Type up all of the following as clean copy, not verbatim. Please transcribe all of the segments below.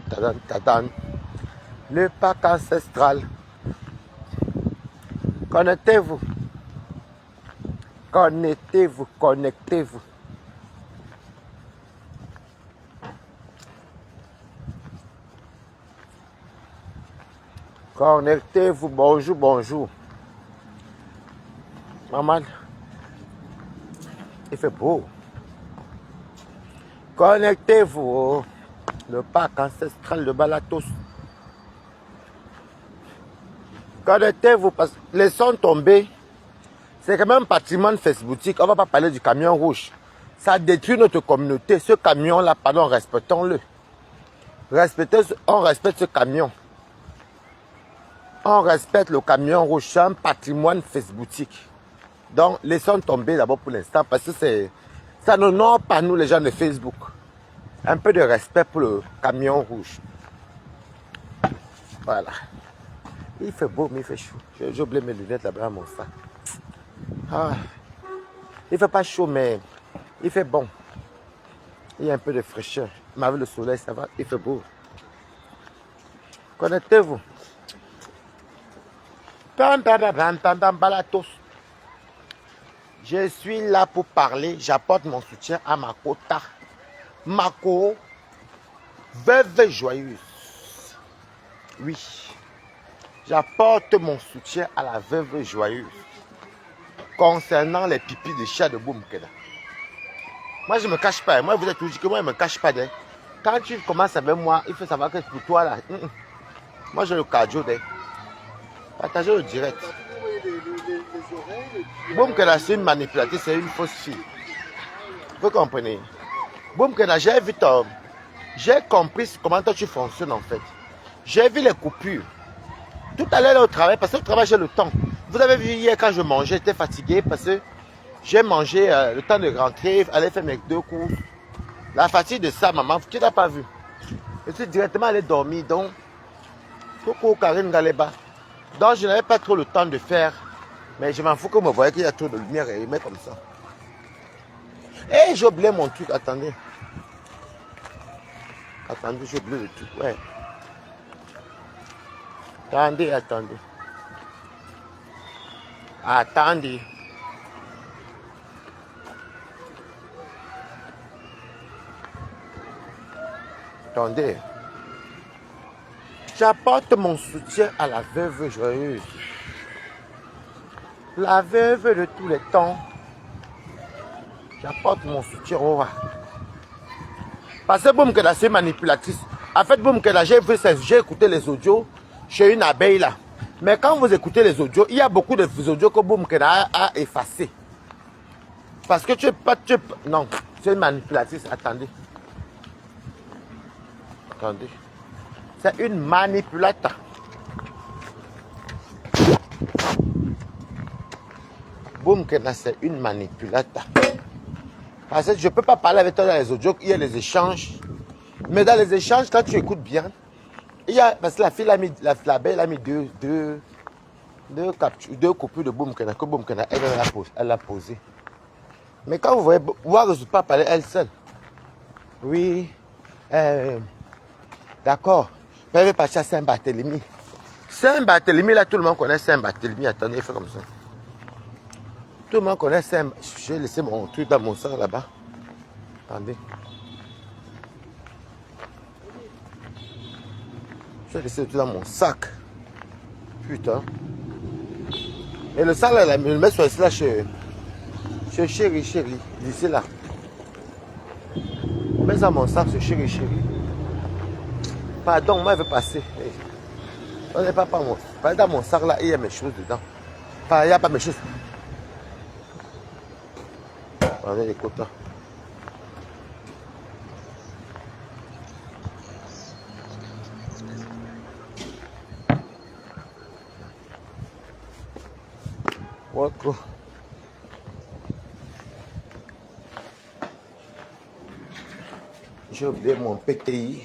tadan, tadan. Le parc ancestral. Connectez-vous. Connectez-vous, connectez-vous. Connectez-vous, bonjour, bonjour. Maman, il fait beau. Connectez-vous au le parc ancestral de Balatos. Connectez-vous parce que les sons tombés, c'est quand même un patrimoine facebooktique. On ne va pas parler du camion rouge. Ça détruit notre communauté. Ce camion-là, pardon, respectons-le. On respecte ce camion. On respecte le camion rouge. C'est un patrimoine facebooktique. Donc, laissons tomber d'abord pour l'instant parce que ça n'honore pas nous les gens de Facebook. Un peu de respect pour le camion rouge. Voilà. Il fait beau, mais il fait chaud. J'ai oublié mes lunettes là-bas à mon sac. Ah. Il fait pas chaud, mais il fait bon. Il y a un peu de fraîcheur. Mais avec le soleil, ça va. Il fait beau. Connectez-vous. Je suis là pour parler. J'apporte mon soutien à Makota. Mako, veuve joyeuse. Oui. J'apporte mon soutien à la veuve joyeuse. Concernant les pipis de chat de Boumkeda. Moi, je ne me cache pas. Moi, vous êtes toujours dit que moi, je ne me cache pas. Quand tu commences avec moi, il faut savoir que c'est pour toi là. Moi, j'ai le cardio. Partagez le direct. Boumkeda, c'est une manipulatrice, c'est une fausse fille. Vous comprenez? Boumkeda, j'ai compris comment toi tu fonctionnes en fait. J'ai vu les coupures. Tout à l'heure au travail, parce que au travail j'ai le temps. Vous avez vu hier quand je mangeais, j'étais fatigué parce que j'ai mangé le temps de rentrer, aller faire mes 2 courses. La fatigue de ça, maman, tu n'as pas vu. Je suis directement allé dormir, donc, coucou Karine Galeba. Donc je n'avais pas trop le temps de faire, mais je m'en fous que vous me voyez qu'il y a trop de lumière et met comme ça. Et j'ai oublié mon truc, attendez. Attendez, j'ai oublié le truc, ouais. Attendez, attendez. Attendez. Attendez. J'apporte mon soutien à la veuve joyeuse. La veuve de tous les temps. J'apporte mon soutien au roi. Parce que Boumkeda, c'est manipulatrice. En fait, Boumkeda, j'ai écouté les audios chez une abeille là. Mais quand vous écoutez les audios, il y a beaucoup de audios que Boumkeda a effacés. Parce que tu es pas... non, c'est une manipulatrice. Attendez. Attendez. C'est une manipulatrice. Boumkeda, c'est une manipulatrice. Parce que je ne peux pas parler avec toi dans les audios, il y a les échanges. Mais dans les échanges, quand tu écoutes bien, il y a, parce que la fille, l'abeille a mis deux coupures de Boumkeda, que Boumkeda, elle a posé. Mais quand vous voyez, War ne pas parler elle seule. Oui, d'accord. Elle veut partir à Saint-Barthélemy. Saint-Barthélemy, là, tout le monde connaît Saint-Barthélemy. Attendez, il fait comme ça. Tout le monde connaît Saint-Barthélemy. J'ai laissé mon truc dans mon sac là-bas. Attendez. J'ai laissé le truc dans mon sac. Putain. Et le sac là, je le mets sur là chez chéri, d'ici là. Mets dans mon sac, ce chéri. Pardon, moi, je veux passer. On n'est pas moi. Dans mon sac là, il y a mes choses dedans. Il n'y a pas mes choses. Regardez les quotas. Voilà. J'ai oublié mon PTI.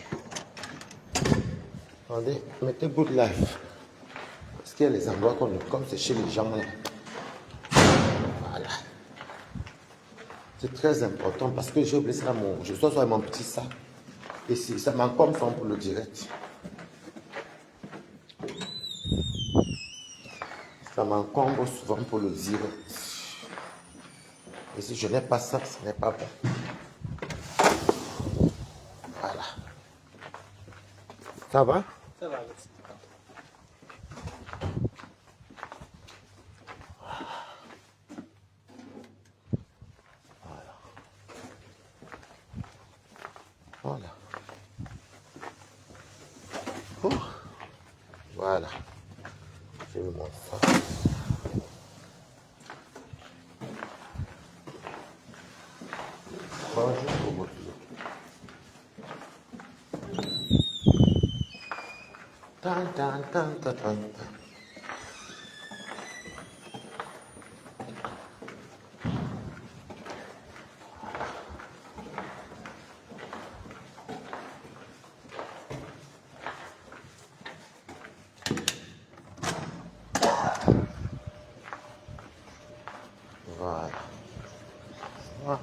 Attendez, mettez good life. Parce qu'il y a les endroits comme c'est chez les gens là. Voilà. C'est très important parce que j'ai oublié ça je sois sur mon petit sac. Et ça m'encombre souvent pour le direct. Ça m'encombre souvent pour le direct. Et si je n'ai pas ça, ce n'est pas bon. Voilà. Ça va? Ça va, merci. Voilà. Oh. Voilà. Je vais vous montrer ça. Bonjour pour votre tan, tan, tan, tan, tan. Voilà. Voilà.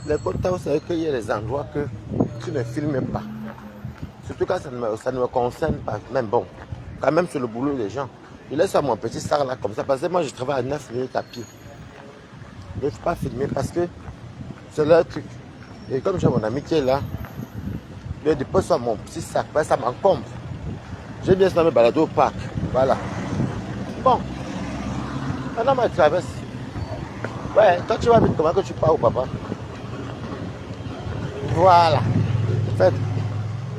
Les quotas, vous savez qu'il y a des endroits que tu ne filmes pas. Surtout quand ça ne me concerne pas. Même bon, quand même sur le boulot des gens. Je laisse à mon petit sac là comme ça. Parce que moi, je travaille à 9 minutes à pied. Je ne peux pas filmer parce que c'est leur truc. Et comme j'ai mon ami qui est là, je dépose sur mon petit sac. Ça m'encombre. J'aime bien ça me balader au parc. Voilà. Bon. Maintenant, moi, je traverse. Ouais, toi, tu vas vite. Comment que tu pars au papa? Voilà. En fait,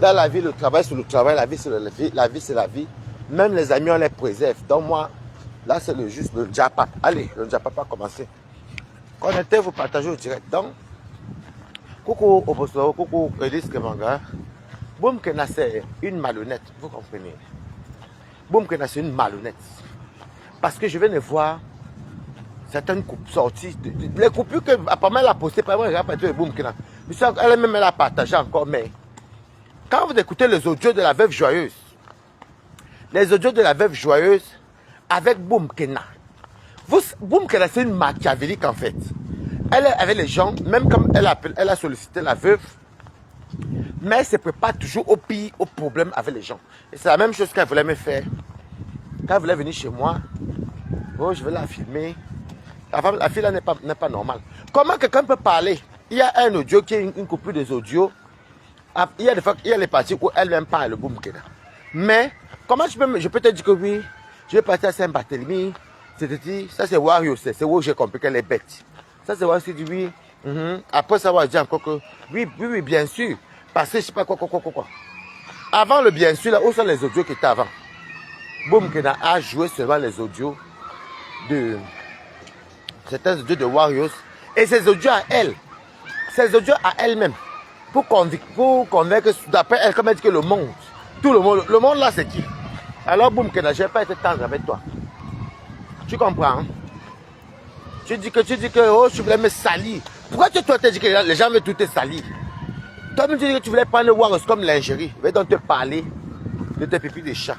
dans la vie, le travail, c'est le travail, la vie, c'est la vie, la vie, c'est la vie. Même les amis, on les préserve. Donc moi, là, c'est juste le Japa. Allez, le Japa pas commencer. Connectez, vous partagez au direct. Donc, coucou Oboso, coucou Elise Kemanga. Boum Kena, c'est une malhonnête, vous comprenez. Boum Kena, c'est une malhonnête. Parce que je viens de voir certaines coupes sorties. Les coupures que apparemment elle a postées, par exemple, elle a Boum Kena. Elle-même, elle a partagé encore, mais quand vous écoutez les audios de la veuve joyeuse, les audios de la veuve joyeuse avec Boum Kena, Boum Kena, c'est une machiavélique en fait. Elle est avec les gens, même comme elle a sollicité la veuve, mais elle se prépare toujours au pire, au problème avec les gens. Et c'est la même chose qu'elle voulait me faire. Quand elle voulait venir chez moi, oh, je vais la filmer. La fille là n'est pas normale. Comment quelqu'un peut parler? Il y a un audio qui est une coupure des audios. Il y a des fois, il y a les parties où elle n'aime pas le Boum Kena. Mais, comment je peux te dire que oui, je vais partir à Saint-Barthélemy, ça c'est Wario, c'est où j'ai compris qu'elle est bête. Ça c'est Wario qui dit oui, après ça va dire encore que oui, bien sûr, parce que je sais pas quoi. Avant le bien sûr, là, où sont les audios qui étaient avant? Boum Kena a joué seulement les audios de certains audios de Warriors et ses audios à elle, ses audios à elle-même. Pour convaincre, d'après elle, comme elle dit que le monde, tout le monde là c'est qui? Alors Boum Kena, je n'ai pas été tendre avec toi. Tu comprends? Hein? Tu dis que oh, tu voulais me salir. Pourquoi toi tu dis que les gens veulent tout te salir? Toi tu dis que tu voulais prendre Warriors comme lingerie. Je vais donc te parler de tes pipis de chat.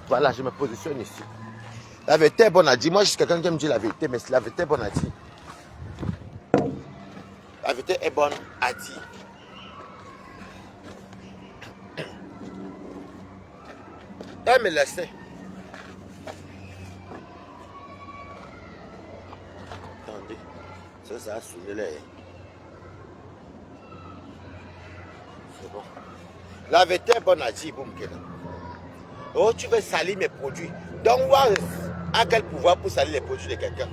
Voilà, je me positionne ici. La vérité est bonne à dire. Moi je suis quelqu'un qui aime dire la vérité, mais la vérité est bonne à dire. La vérité est bonne à dire. Elle me laissait. Attendez, ça a sonné là. C'est bon. La vérité est bonne à dire, Boum Kena. Oh, tu veux salir mes produits. Donc, Warriors a quel pouvoir pour salir les produits de quelqu'un?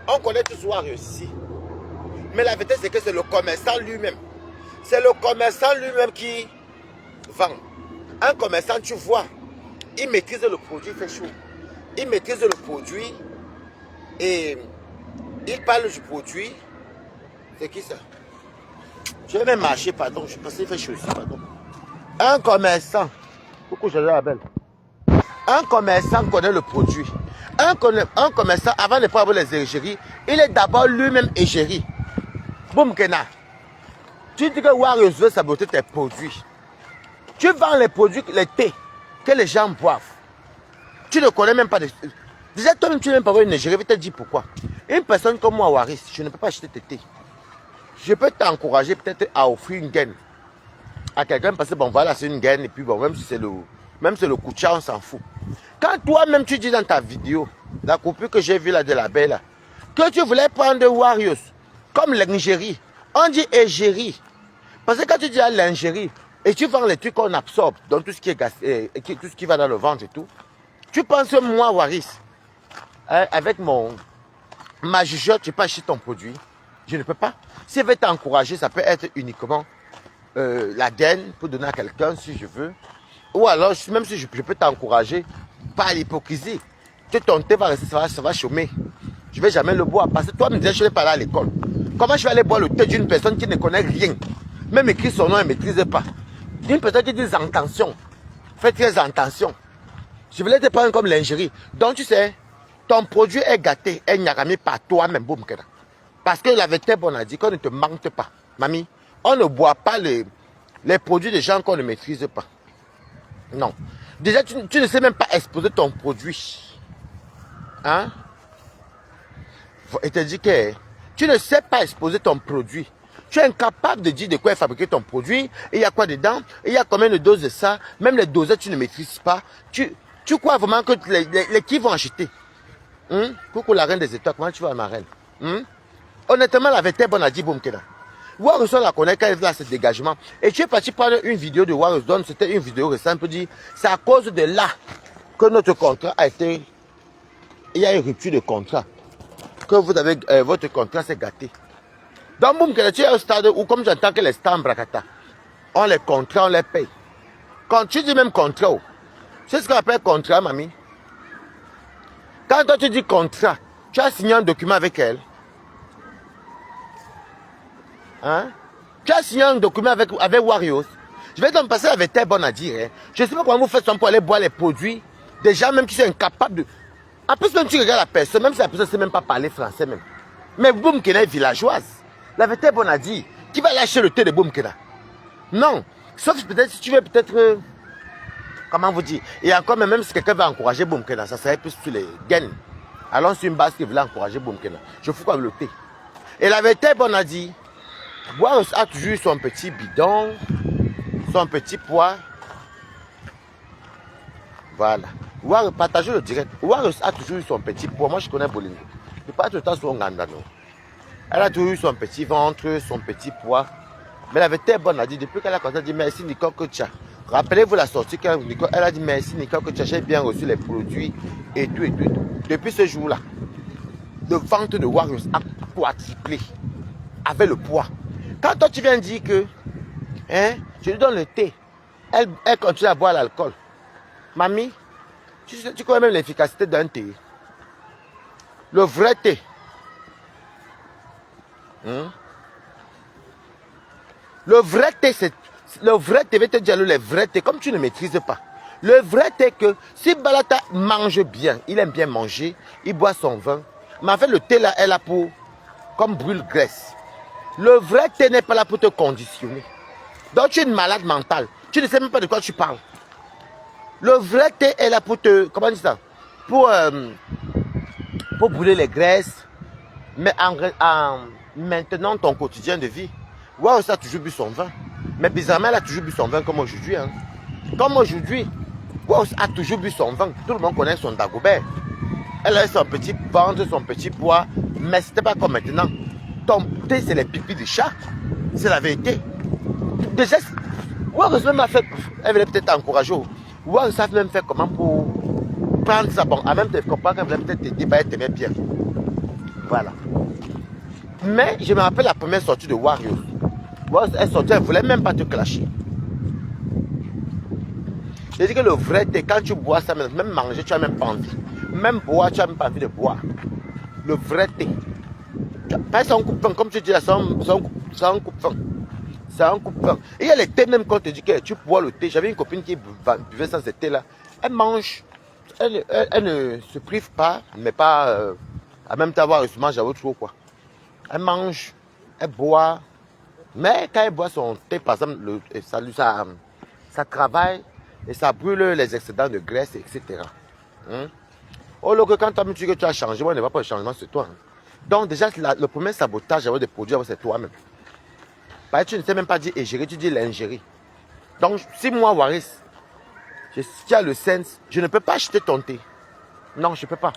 On connaît tous Warriors ici. Mais la vérité, c'est que c'est le commerçant lui-même. C'est le commerçant lui-même qui vend. Un commerçant, tu vois, il maîtrise le produit, il fait chaud. Il maîtrise le produit et il parle du produit. C'est qui ça? Je vais même marcher, pardon. Je pense qu'il fait chaud ici, pardon. Un commerçant. Coucou, je la belle. Un commerçant connaît le produit. Un commerçant, avant de prendre les égéries, il est d'abord lui-même égérie. Boum Kena. Tu dis que Warriors veut saboter tes produits. Tu vends les produits, les thés que les gens boivent. Tu ne connais même pas de... Déjà, toi-même, tu n'aimes pas voir une égérie. Je vais te dire pourquoi. Une personne comme moi, Waris, je ne peux pas acheter tes thés. je peux t'encourager peut-être à offrir une gaine à quelqu'un parce que bon voilà c'est une gaine et puis bon même si c'est le Koucha on s'en fout. Quand toi-même tu dis dans ta vidéo, la coupure que j'ai vue là de la belle là, que tu voulais prendre Warriors comme l'ingérie, on dit égérie. Parce que quand tu dis à l'ingérie et tu vends les trucs qu'on absorbe, donc tout ce qui est tout ce qui va dans le ventre et tout, tu penses moi Waris, hein, avec ma jugeote, je peux acheter ton produit. Je ne peux pas. Si je vais t'encourager, ça peut être uniquement la gaine pour donner à quelqu'un si je veux. Ou alors, même si je peux t'encourager, pas l'hypocrisie. Ton thé va rester, ça va chômer. Je ne vais jamais le boire. Parce que toi, me disais, je ne vais pas aller à l'école. Comment je vais aller boire le thé d'une personne qui ne connaît rien? Même écrit son nom, elle ne maîtrise pas. D'une personne qui dit attention. Fais très attention. Je voulais te prendre comme l'ingérie. Donc, tu sais, ton produit est gâté, est nyarami par toi-même. Parce que la vérité, on a dit qu'on ne te manque pas. Mamie, on ne boit pas les produits des gens qu'on ne maîtrise pas. Non. Déjà, tu ne sais même pas exposer ton produit. Hein? Et te dit que tu ne sais pas exposer ton produit. Tu es incapable de dire de quoi est fabriqué ton produit. Il y a quoi dedans? Il y a combien de doses de ça? Même les dosages, tu ne maîtrises pas. Tu crois vraiment que les qui vont acheter? Coucou la reine des étoiles, comment tu vas ma reine? Honnêtement, la vérité, on a dit boum keda. Warus, on la connaît quand elle est là, ce dégagement. Et tu es parti prendre une vidéo de Warus, donc c'était une vidéo récente pour dire c'est à cause de là que notre contrat a été. Il y a une rupture de contrat. Que vous avez, votre contrat s'est gâté. Donc, boum keda, tu es au stade où, comme j'entends que les stars en Brakata, on les contrats, on les paye. Quand tu dis même contrat, c'est ce qu'on appelle contrat, mamie. Quand toi tu dis contrat, tu as signé un document avec elle. Hein? Tu as signé un document avec Warriors. Je vais donc passer avec tes bonnes à dire. Hein? Je ne sais pas comment vous faites pour aller boire les produits. Des gens même qui sont incapables de. En plus, même tu regardes la personne, même si la personne ne sait même pas parler français même. Mais Boumkena est villageoise. La vérité bonne à dire. Qui va lâcher le thé de Boumkena? Non. Sauf peut-être si tu veux peut-être. Comment vous dire? Et encore même si quelqu'un va encourager Boumkena, ça serait plus sur les gains. Allons sur une base qui voulait encourager Boumkena. Je fous comme le thé. Et la vérité bonne à dire. Warus a toujours son petit bidon, son petit poids. Voilà. Warus, partagez le direct. Warus a toujours eu son petit poids. Moi, je connais Bolingo. Je passe tout le temps sur Ngandano. Elle a toujours eu son petit ventre, son petit poids. Mais la vérité est bonne. Elle a dit, depuis qu'elle a commencé à dire merci Nicole Kocha. Rappelez-vous la sortie qu'elle a dit merci Nicole Kocha. J'ai bien reçu les produits et tout et tout et tout. Depuis ce jour-là, le ventre de Warus a quadruplé avec le poids. Quand toi tu viens dire que hein, je lui donne le thé, elle continue à boire l'alcool. Mamie, tu connais même l'efficacité d'un thé. Le vrai thé. Le vrai thé, c'est. Le vrai thé, je vais te dire le vrai thé, comme tu ne maîtrises pas. Le vrai thé que si Balata mange bien, il aime bien manger, il boit son vin. Mais en fait, le thé là est là pour. Comme brûle-graisse. Le vrai thé n'est pas là pour te conditionner. Donc tu es une malade mentale. Tu ne sais même pas de quoi tu parles. Le vrai thé est là pour te... Comment dire ça? Pour brûler les graisses. Mais en maintenant ton quotidien de vie. Waouh, ça a toujours bu son vin. Mais bizarrement, elle a toujours bu son vin comme aujourd'hui. Hein. Comme aujourd'hui. Waouh, a toujours bu son vin. Tout le monde connaît son Dagobert. Elle a son petit ventre, son petit poids. Mais ce n'était pas comme maintenant. Ton thé, c'est les pipis du chat. C'est la vérité. Déjà, Warus même a fait. Elle voulait peut-être t'encourager. Warus a même fait comment pour prendre ça. Bon, en même temps, comprendre qu'elle voulait peut-être t'aider, elle t'aimait bien. Voilà. Mais je me rappelle la première sortie de Warriors. Warriors est sortie, elle ne voulait même pas te clasher. Je dis que le vrai thé, quand tu bois ça, même manger, tu n'as même pas envie. Même boire, tu n'as même pas envie de boire. Le vrai thé. C'est un coupe-pain, comme tu dis là, c'est un coupe-pain. C'est un coupe-pain. Et il y a les thés même quand on te dit que tu bois le thé. J'avais une copine qui buvait sans ce thé là. Elle mange. Elle ne se prive pas, mais pas à même temps avoir mange à autre chose quoi. Elle mange, elle boit. Mais quand elle boit son thé, par exemple, ça travaille et ça brûle les excédents de graisse, etc. Oh, là, quand tu as changé, moi, il n'y a pas de changement, c'est toi. Donc, déjà, le premier sabotage avec des produits, c'est toi-même. Parce que tu ne sais même pas dire égérie, tu dis l'ingérie. Donc, si moi, Waris, tu as le sens, je ne peux pas acheter ton thé. Non, je ne peux pas.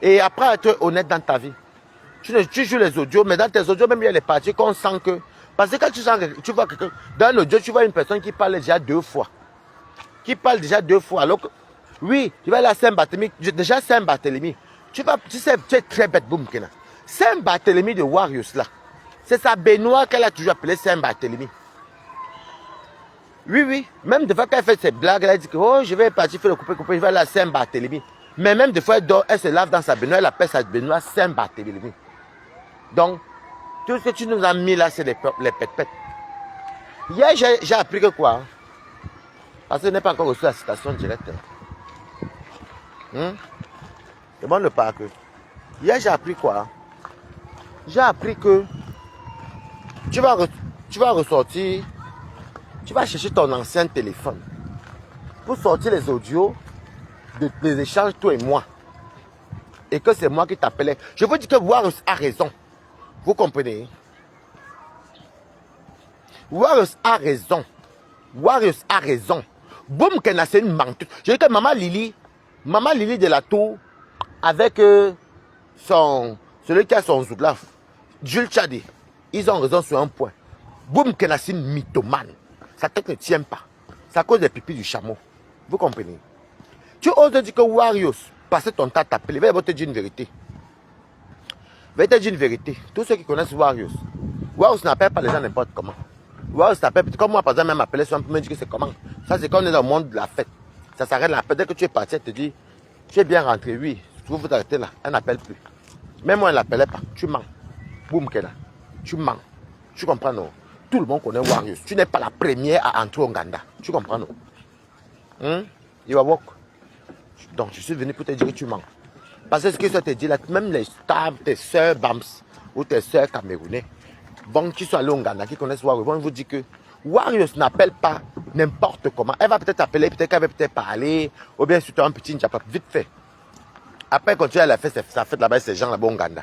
Et après être honnête dans ta vie, tu joues les audios, mais dans tes audios, même il y a les parties qu'on sent que... Parce que quand tu vois quelqu'un, dans l'audio, tu vois une personne qui parle déjà 2 fois. Qui parle déjà 2 fois. Alors que, oui, tu vas aller à Saint-Barthélemy. Déjà Saint-Barthélemy. Tu sais, tu es très bête, boum, Kena. Saint-Barthélemy de Warriors, là. C'est sa Benoît qu'elle a toujours appelé Saint-Barthélemy. Oui, oui. Même des fois, quand elle fait ses blagues, elle a dit que, oh, je vais partir faire le couper, je vais aller à Saint-Barthélemy. Mais même des fois, elle dort, elle se lave dans sa Benoît, elle appelle sa Benoît Saint-Barthélemy. Donc, tout ce que tu nous as mis là, c'est les pètes-pètes. Hier, j'ai appris que quoi? Parce que je n'ai pas encore reçu la citation directe. Demande le pas que. Hier, j'ai appris quoi? J'ai appris que tu vas ressortir, tu vas chercher ton ancien téléphone pour sortir les audios des échanges, toi et moi. Et que c'est moi qui t'appelais. Je vous dis que Warriors a raison. Vous comprenez? Warriors a raison. Warriors a raison. Boum Kena, c'est une menteuse. Je dis que Maman Lily de la Tour, avec celui qui a son Zouglaf, Jules Tchadi, ils ont raison sur un point. Boum Kena, c'est une mythomane. Sa tête ne tient pas. C'est à cause des pipis du chameau. Vous comprenez? Tu oses dire que Warriors, passer ton temps à t'appeler, il va te dire une vérité. Je vais te dire une vérité. Tous ceux qui connaissent Warriors n'appellent pas les gens n'importe comment. Warriors t'appelle, comme moi par exemple, même m'appeler sur un peu, me dit que c'est comment. Ça c'est quand on est dans le monde de la fête. Ça s'arrête là. Peut-être que tu es parti, elle te dit, tu es bien rentré, oui. Tu veux vous arrêter là, elle n'appelle plus. Même moi elle n'appelait pas, tu mens. Boum Kena, tu mens. Tu comprends non? Tout le monde connaît Warriors. Tu n'es pas la première à entrer au Nganda. Tu comprends non? You are walk. Donc je suis venu pour te dire que tu mens. Parce que ce que ça te dit là, même les stars, tes soeurs Bams ou tes soeurs camerounais, vont qui sont allés au Ghana, qui connaissent Warriors, vont vous dire que Warriors n'appelle pas n'importe comment. Elle va peut-être appeler, peut-être qu'elle va peut-être parler, ou bien sur un petit njapa, vite fait. Après, quand tu as la fête, ça fait là-bas ces gens là-bas au Ghana.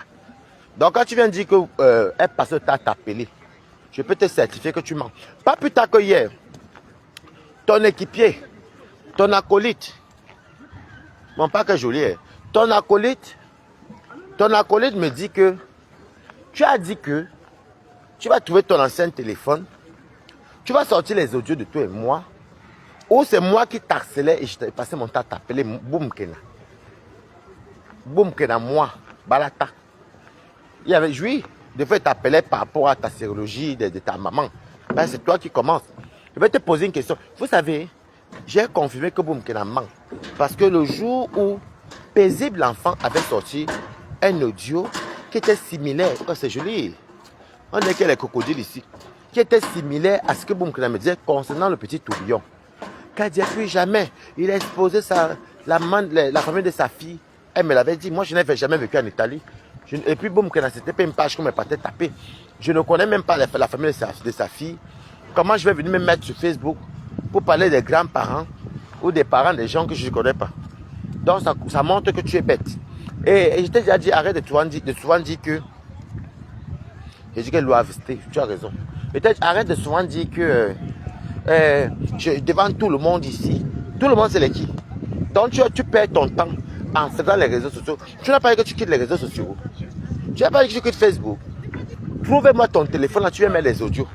Donc quand tu viens dire qu'elle passe le temps à t'appeler, je peux te certifier que tu mens. Pas plus tard que hier, ton équipier, ton acolyte, bon pas que joli, ton acolyte me dit que tu as dit que tu vas trouver ton ancien téléphone, tu vas sortir les audios de toi et moi, ou c'est moi qui t'harcelais et je t'ai passé mon temps à t'appeler Boum Kena. Boum Kena, moi, Balata. Il y avait oui, des fois il t'appelait par rapport à ta sérologie de ta maman. Ben, c'est toi qui commences. Je vais te poser une question. Vous savez, j'ai confirmé que Boum Kena ment. Parce que le jour où Paisible Enfant avait sorti un audio qui était similaire. Oh, c'est joli. On est que les crocodiles ici. Qui était similaire à ce que Boum Kena me disait concernant le petit tourbillon. Qu'a dit plus jamais. Il a exposé la famille de sa fille. Elle me l'avait dit. Moi, je n'avais jamais vécu en Italie. Et puis Boum Kena, c'était pas une page qu'on me partait taper. Je ne connais même pas la famille de sa fille. Comment je vais venir me mettre sur Facebook pour parler des grands-parents ou des parents des gens que je ne connais pas. Donc ça montre que tu es bête. Et je t'ai déjà dit, arrête de souvent dire que... J'ai dit qu'elle doit rester, tu as raison. Peut-être arrête de souvent dire que... devant tout le monde ici, tout le monde c'est les qui. Donc tu perds ton temps en faisant les réseaux sociaux. Tu n'as pas dit que tu quittes les réseaux sociaux. Tu n'as pas dit que tu quittes Facebook. Trouvez-moi ton téléphone, là tu viens mettre les audios.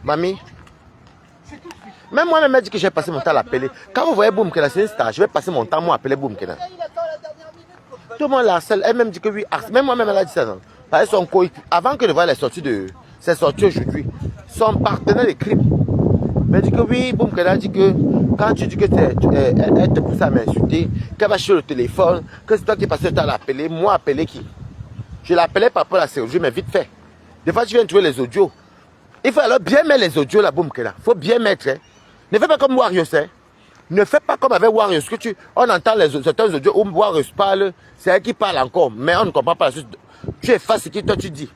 Mamie. Même moi-même, elle dit que j'ai passé mon temps à l'appeler. Quand vous voyez Boum Kena, c'est une star, je vais passer mon temps moi à appeler Boum Kena. Tout le monde la harcèle, elle-même dit que oui. Même moi-même, elle a dit ça. Non? Parce que son coéquipier, avant que de voir les sorties de... C'est sorti aujourd'hui. Son partenaire de crime. Mais dit que oui, Boum Kena dit que quand tu dis que elle te pousse à m'insulter, qu'elle va sur le téléphone, que c'est toi qui passé le temps à l'appeler, moi appeler qui? Je l'appelais par rapport à la chirurgie, mais vite fait. Des fois, tu viens trouver les audios. Il faut alors bien mettre les audios là, Boum Kena. Il faut bien mettre. Hein. Ne fais pas comme Warriors. Hein. Ne fais pas comme avec Warriors. On entend certains audios où Warriors parle, c'est elle qui parle encore, mais on ne comprend pas la suite. Tu effaces ce que toi tu dis.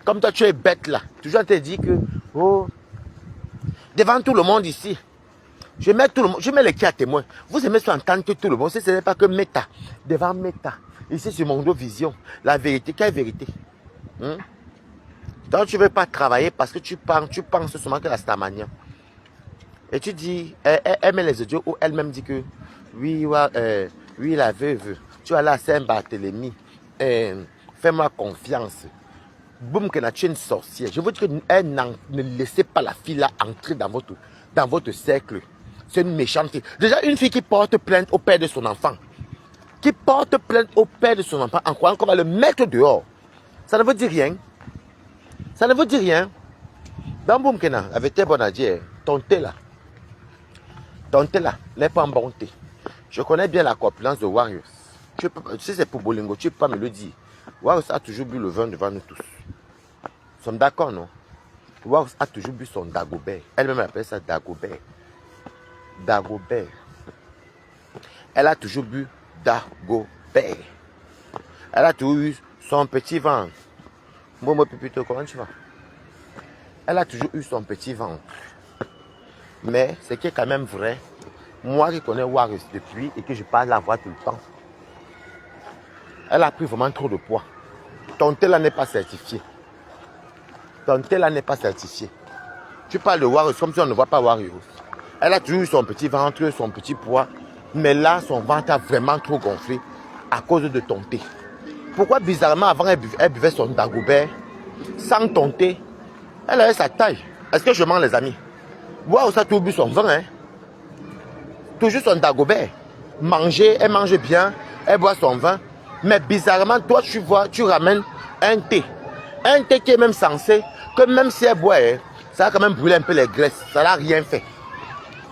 Comme toi tu es bête là. Toujours on te dit que, oh, devant tout le monde ici, je mets tout le monde, je mets les qui à témoin. Vous aimez entendre que tout le monde, ce n'est pas que Meta. Devant Meta. Ici sur Mondo Vision. La vérité, quelle vérité? Donc tu ne veux pas travailler parce que tu penses seulement que la Starmania. Et tu dis, elle met les audios où elle-même dit que oui, oui, la veuve, tu vas là à Saint-Barthélemy, fais-moi confiance. Boum, que tu es une sorcière. Je veux dire que ne laissez pas la fille là entrer dans votre cercle. C'est une méchante fille. Déjà, une fille qui porte plainte au père de son enfant. Qui porte plainte au père de son enfant en croyant qu'on va le mettre dehors. Ça ne veut dire rien. Ça ne veut dire rien. Dans Boumkena, avec tes bonnes à dire, ton thé là n'est pas en bon thé. Je connais bien la corpulence de Warriors. Tu sais, c'est pour Bolingo, tu ne peux pas me le dire. Warriors a toujours bu le vin devant nous tous. Nous sommes d'accord, non? Warriors a toujours bu son Dagobert. Elle-même appelle ça Dagobert. Dagobert. Elle a toujours bu Dagobert. Elle a toujours eu son petit ventre. Momo Pipito, comment tu vas? Elle a toujours eu son petit ventre. Mais ce qui est quand même vrai, moi qui connais Warriors depuis et que je parle la voix tout le temps, elle a pris vraiment trop de poids. Ton thé là n'est pas certifié. Ton thé là n'est pas certifié. Tu parles de Warriors comme si on ne voit pas Warriors. Elle a toujours eu son petit ventre, son petit poids. Mais là, son ventre a vraiment trop gonflé à cause de ton thé. Pourquoi bizarrement avant elle buvait son Dagobert sans ton thé? Elle avait sa taille. Est-ce que je mens les amis? Waouh, ça a toujours bu son vin, hein? Toujours son Dagobert. Manger, elle mange bien, elle boit son vin. Mais bizarrement, toi, tu ramènes un thé. Un thé qui est même censé, que même si elle boit, hein, ça va quand même brûler un peu les graisses. Ça n'a rien fait.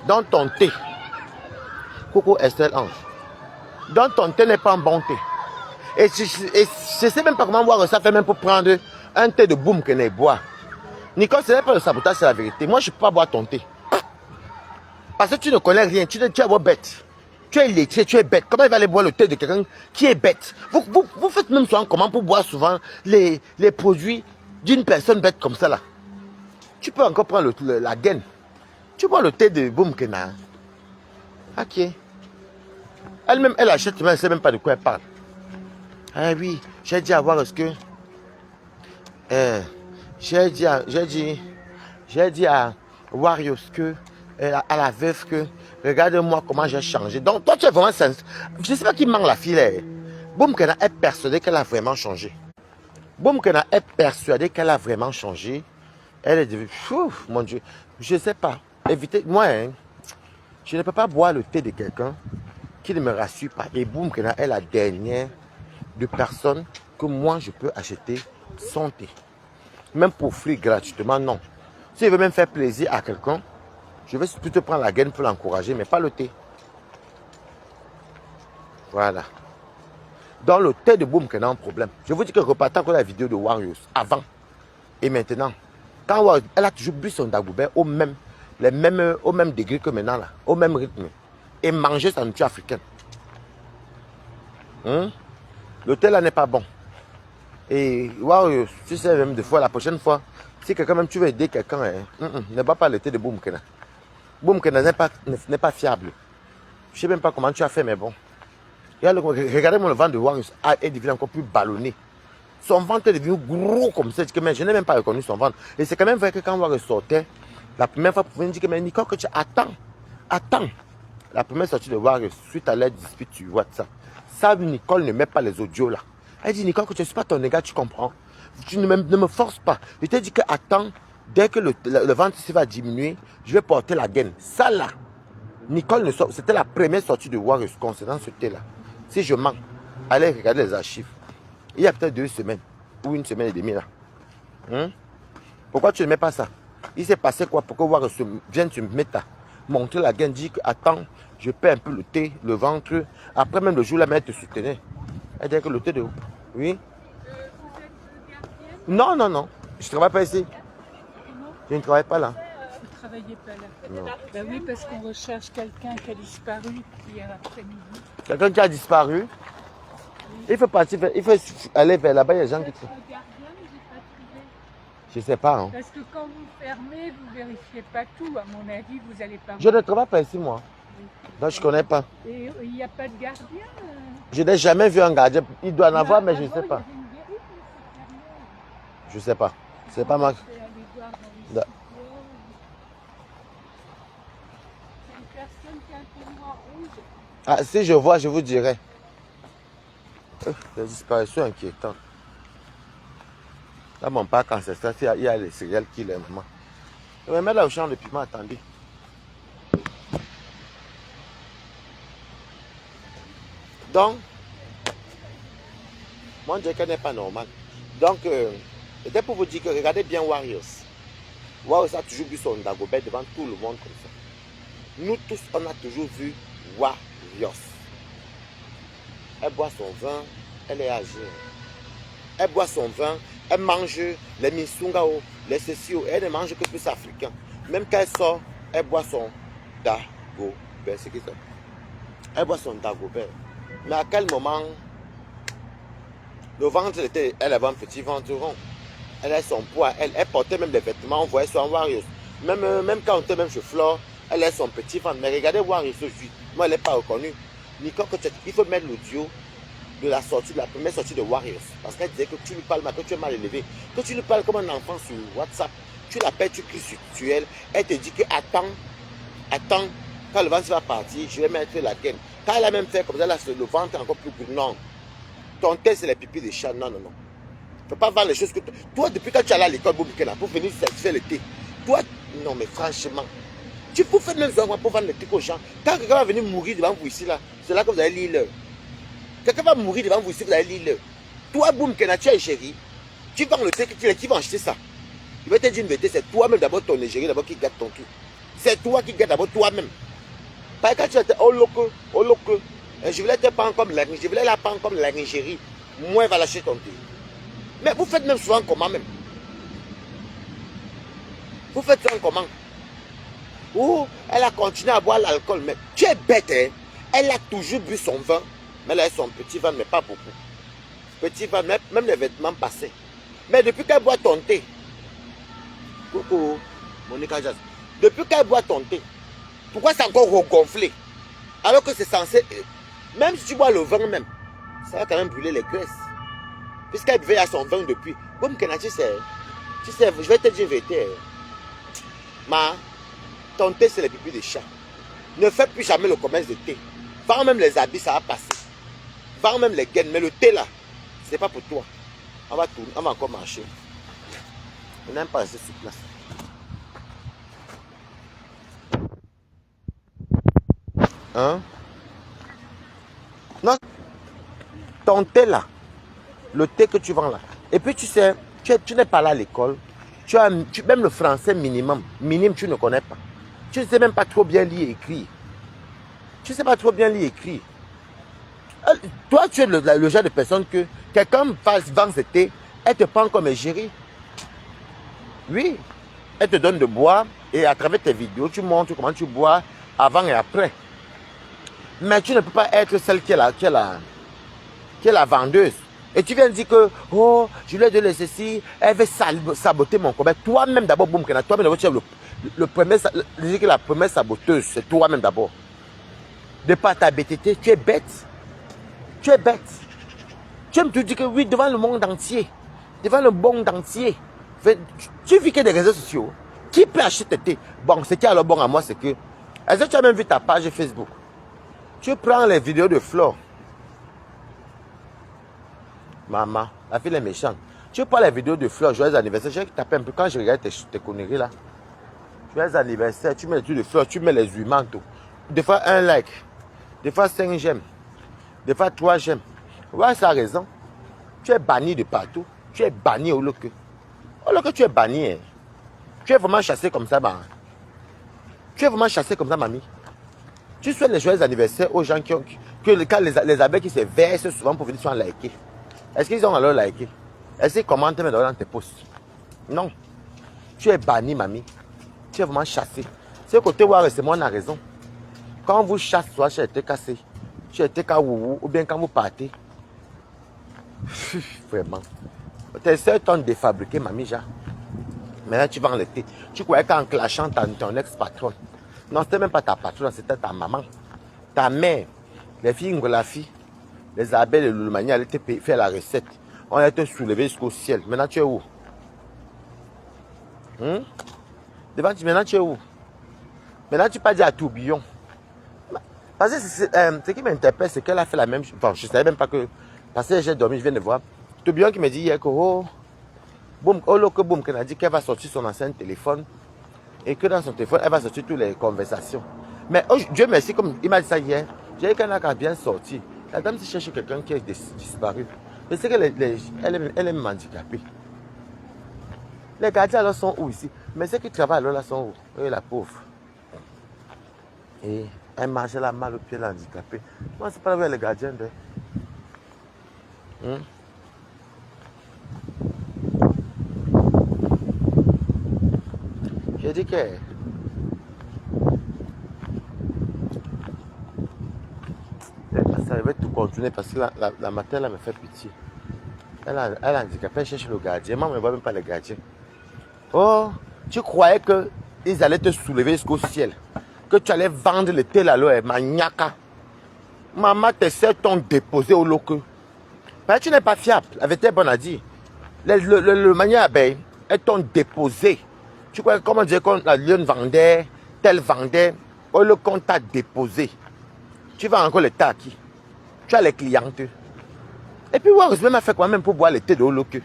Donc ton thé. Coucou Estelle Ange. Donc ton thé n'est pas un bon thé. Et je ne sais même pas comment voir ça fait même pour prendre un thé de boum que n'est boire. Nicole, ce n'est pas le sabotage, c'est la vérité. Moi, je ne peux pas boire ton thé. Parce que tu ne connais rien. Tu es bête. Tu es illettré, tu es bête. Comment il va aller boire le thé de quelqu'un qui est bête? Vous faites même souvent comment pour boire souvent les produits d'une personne bête comme ça là. Tu peux encore prendre la gaine. Tu bois le thé de boum que n'a. Ok. Elle-même, elle achète, mais elle ne sait même pas de quoi elle parle. Ah oui, j'ai dit à voir est-ce que... j'ai dit à Warriors que... à la veuve que... Regarde-moi comment j'ai changé. Donc toi tu es vraiment sincère. Je ne sais pas qui manque la fille. Boumkena est persuadée qu'elle a vraiment changé. Boumkena est persuadée qu'elle a vraiment changé. Elle est devenue... Mon Dieu. Je ne sais pas. Évitez... Moi, hein, je ne peux pas boire le thé de quelqu'un qui ne me rassure pas. Et Boumkena est la dernière de personnes que moi je peux acheter son thé. Même pour offrir gratuitement, non. Si je veux même faire plaisir à quelqu'un, je vais plutôt prendre la gaine pour l'encourager, mais pas le thé. Voilà. Dans le thé de Boum, qu'il y a un problème. Je vous dis que repartant la vidéo de Warriors, avant et maintenant, quand Warriors, elle a toujours bu son Dagobert au même degré que maintenant, là, au même rythme. Et manger sa nourriture africaine. Le thé là n'est pas bon. Et Warriors, tu sais même des fois, la prochaine fois, si quelqu'un même tu veux aider quelqu'un, ne bois pas le thé de Boumkena. Boumkena n'est pas fiable. Je ne sais même pas comment tu as fait, mais bon. Regardez-moi le ventre de Warriors est devenu encore plus ballonné. Son ventre est devenu gros comme ça. Mais je n'ai même pas reconnu son ventre. Et c'est quand même vrai que quand Warriors sortait, la première fois, pour venir dire que mais Nicole, que tu attends. La première sortie de Warriors, suite à leur dispute sur WhatsApp, ça, Nicole ne met pas les audios là. Elle dit, Nicole, que je ne suis pas ton gars, tu comprends. Tu ne me forces pas. Je t'ai dit que attends, dès que le ventre va diminuer, je vais porter la gaine. Ça là, Nicole ne sort. C'était la première sortie de Warriors concernant ce thé là. Si je mens, allez regarder les archives. Il y a peut-être 2 semaines ou 1 semaine et demie là. Pourquoi tu ne mets pas ça? Il s'est passé quoi pour que Warriors vienne te mettre à montrer la gaine, dit que attends, je paie un peu le thé, le ventre. Après même le jour là, mais elle te soutenait. Elle dit que le thé de... Oui. Non. Je ne travaille pas ici. Je ne travaille pas là. Vous ne travaillez pas là? Ben oui, parce qu'on recherche quelqu'un qui a disparu hier après-midi. Quelqu'un qui a disparu? Oui. Il faut partir, il faut aller vers là-bas, il y a des gens qui... Je ne sais pas. Hein. Parce que quand vous fermez, vous ne vérifiez pas tout. À mon avis, vous n'allez pas... Je ne travaille pas ici, moi. Oui. Donc, je ne connais pas. Et il n'y a pas de gardien Je n'ai jamais vu un gardien. Il doit en avoir, mais je ne sais pas. Je ne sais pas. C'est pas mal. Je vais aller voir dans les Da- studios. C'est une personne qui a un peu noir rouge. Ah, si je vois, je vous dirai. Les disparitions inquiétantes. Dans mon parc ancestral, il y a les céréales qui les maman. Je vais mettre là au champ de piment, attendez. Donc, mon Dieu, n'est pas normal. Donc, c'était pour vous dire que regardez bien Warriors. Warriors a toujours vu son Dagobert devant tout le monde comme ça. Nous tous, on a toujours vu Warriors. Elle boit son vin, elle est âgée. Elle boit son vin, elle mange les misungao, les cécios, elle ne mange que plus africain. Même quand elle sort, elle boit son Dagobert. C'est qui ça? Elle boit son Dagobert. Mais à quel moment le ventre était, elle avait un petit ventre rond. Elle a son poids, elle portait même des vêtements, on voyait son Warriors. Même quand on était même chez Flore, elle a son petit ventre. Mais regardez Warriors aujourd'hui, moi elle n'est pas reconnue. Nicole, il faut mettre l'audio de la sortie, de la première sortie de Warriors. Parce qu'elle disait que tu lui parles, que tu es mal élevé. Que tu lui parles comme un enfant sur WhatsApp. Tu l'appelles, tu cries sur elle. Elle te dit que attends, quand le ventre va partir, je vais mettre la gaine. Quand elle a même fait comme ça, là, le ventre est encore plus gros. Non. Ton test, c'est les pipis de chat. Non, non, non. Il ne faut pas voir les choses que toi, depuis quand tu es allé à l'école, pour venir satisfaire le thé. Toi, non, mais franchement, tu peux faire même ça pour vendre le thé aux gens. Quand quelqu'un va venir mourir devant vous ici, là, c'est là que vous allez lire l'heure. Quelqu'un va mourir devant vous ici, vous allez lire l'heure. Toi, boum, tu es chéri. Tu vends le thé, qui va acheter ça. Il va te dire une vérité, c'est toi-même d'abord ton égérie, d'abord qui gâte ton cul. C'est toi qui gâte d'abord toi-même. Parce que quand tu étais oh loco, je voulais te prendre comme la je voulais la prendre comme la Nigérie. Moi, elle va lâcher ton thé. Mais vous faites même souvent comment même? Vous faites souvent comment? Oh, elle a continué à boire l'alcool, mais tu es bête, hein? Elle a toujours bu son vin, mais elle a son petit vin, mais pas beaucoup. Petit vin, même les vêtements passés. Mais depuis qu'elle boit ton thé, coucou, Monica Jazz, depuis qu'elle boit ton thé, pourquoi c'est encore regonflé? Alors que c'est censé, même si tu bois le vin même, ça va quand même brûler les graisses. Puisqu'elle buvait à son vin depuis. Comme Kenachi, tu sais, je vais te dire vérité. Ma, ton thé, c'est les pipis de chat. Ne fais plus jamais le commerce de thé. Vends même les habits, ça va passer. Vends même les gaines, mais le thé là, c'est pas pour toi. On va tourner, on va encore marcher. On n'aime pas rester sur place. Hein? Non. Ton thé là, le thé que tu vends là. Et puis tu sais, tu n'es pas là à l'école. Même le français minime, tu ne connais pas. Tu ne sais même pas trop bien lire et écrire. Tu ne sais pas trop bien lire et écrire. Toi, tu es le genre de personne que quelqu'un vend ce thé, elle te prend comme égérie. Oui, elle te donne de boire et à travers tes vidéos, tu montres comment tu bois avant et après. Mais tu ne peux pas être celle qui est la vendeuse. Et tu viens dire que, oh, je lui ai donné ceci, elle veut saboter mon commerce. Toi-même d'abord, boum, toi-même d'abord, tu es la première saboteuse, c'est toi-même d'abord. De par ta bêtité, tu es bête. Tu es bête. Tu aimes te dire que oui, devant le monde entier, devant le monde entier, tu vis que des réseaux sociaux. Qui peut acheter tes thé? Bon, ce qui est alors bon à moi, c'est que, est-ce que tu as même vu ta page Facebook? Tu prends les vidéos de Flore. Maman, la fille est méchante. Tu prends les vidéos de Flore, joyeux anniversaire. J'ai tapé un peu quand je regarde tes conneries là. Joyeux anniversaire, tu mets les trucs de Flore, tu mets les humains. Des fois un like, des fois 5 j'aime, des fois 3 j'aime. Ouais, ça a raison. Tu es banni de partout. Tu es banni au lieu que. Au lieu que tu es banni. Hein. Tu es vraiment chassé comme ça, man. Tu es vraiment chassé comme ça, mamie. Tu souhaites les joyeux anniversaires aux gens quand les abeilles qui se versent souvent pour venir souvent liker. Est-ce qu'ils ont alors liké? Est-ce qu'ils commentent même dans tes posts? Non. Tu es banni, mamie. Tu es vraiment chassé. Ce côté où c'est moi, on a raison. Quand on vous chasse, soit tu as été cassé, tu as été kaoulou, ou bien quand vous partez. Vraiment. Tes seuls temps de fabriquer, mamie, déjà. Maintenant, tu vends le thé. Tu croyais qu'en clashant ton ex-patronne. Non, c'était même pas ta patronne, c'était ta maman. Ta mère. Les filles, la fille. Les abeilles, le manière, elle était faire la recette. On a été soulevé jusqu'au ciel. Maintenant, tu es où? Maintenant, tu es où? Maintenant, tu pas dit à Tourbillon. Parce que ce qui m'interpelle, c'est qu'elle a fait la même chose. Enfin, je ne savais même pas que... Parce que j'ai dormi, je viens de voir. Tourbillon qui me dit hier que... Boum, qu'elle a dit qu'elle va sortir son ancien téléphone. Et que dans son téléphone, elle va sortir toutes les conversations. Mais Dieu merci, comme il m'a dit ça hier, j'ai dit qu'elle n'a bien sorti. La dame se cherche quelqu'un qui est disparu. Je sais qu'elle est même handicapée. Les gardiens alors sont où ici? Mais ceux qui travaillent alors là sont où? Et la pauvre. Et elle marche là mal au pied, elle est handicapée. Moi, c'est pas avec les gardiens de... J'ai dit que... Ça va tout continuer parce que la matin, là, me fait pitié. Elle est handicapée, elle cherche le gardien. Moi, je ne vois même pas le gardien. Oh, tu croyais qu'ils allaient te soulever jusqu'au ciel. Que tu allais vendre le thé là, maniaca. Maman, tes sœurs t'ont déposé au loco. Ben, tu n'es pas fiable. La vérité est bonne à dire. Le maniaque abeille, elles t'ont déposé. Tu crois comment dire que la lionne vendait, tel vendait, au loco on t'a déposé. Tu vas encore le thé à qui? Tu as les clientes. Et puis, Warriors même a fait quoi même pour boire le thé de Oloke.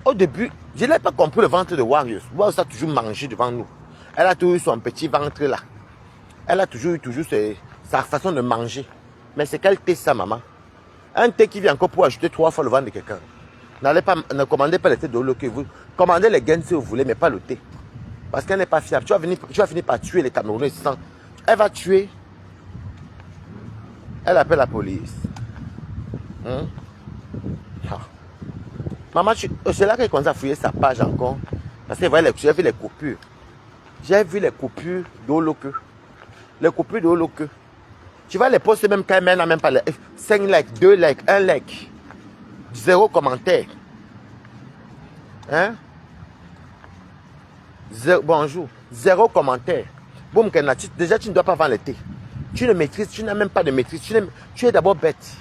Au début, je n'ai pas compris le ventre de Warriors. Warriors a toujours mangé devant nous. Elle a toujours eu son petit ventre là. Elle a toujours eu sa façon de manger. Mais c'est quel thé ça, maman? Un thé qui vient encore pour ajouter 3 fois le ventre de quelqu'un. Ne commandez pas le thé de Oloke. Vous commandez les gains si vous voulez, mais pas le thé. Parce qu'elle n'est pas fiable. Tu vas finir par tuer les Camerounais sans. Elle va tuer. Elle appelle la police. Maman, c'est là qu'elle commence à fouiller sa page encore. Parce que j'ai vu les coupures. J'ai vu les coupures d'Oloke. Les coupures d'Oloke. Tu vas les poster même quand elle n'a même pas les 5 likes, 2 likes, 1 like. 0 commentaire. Bonjour. 0 commentaire. Boum, déjà tu ne dois pas vendre le thé. Tu ne maîtrises, tu n'as même pas de maîtrise. Tu es d'abord bête.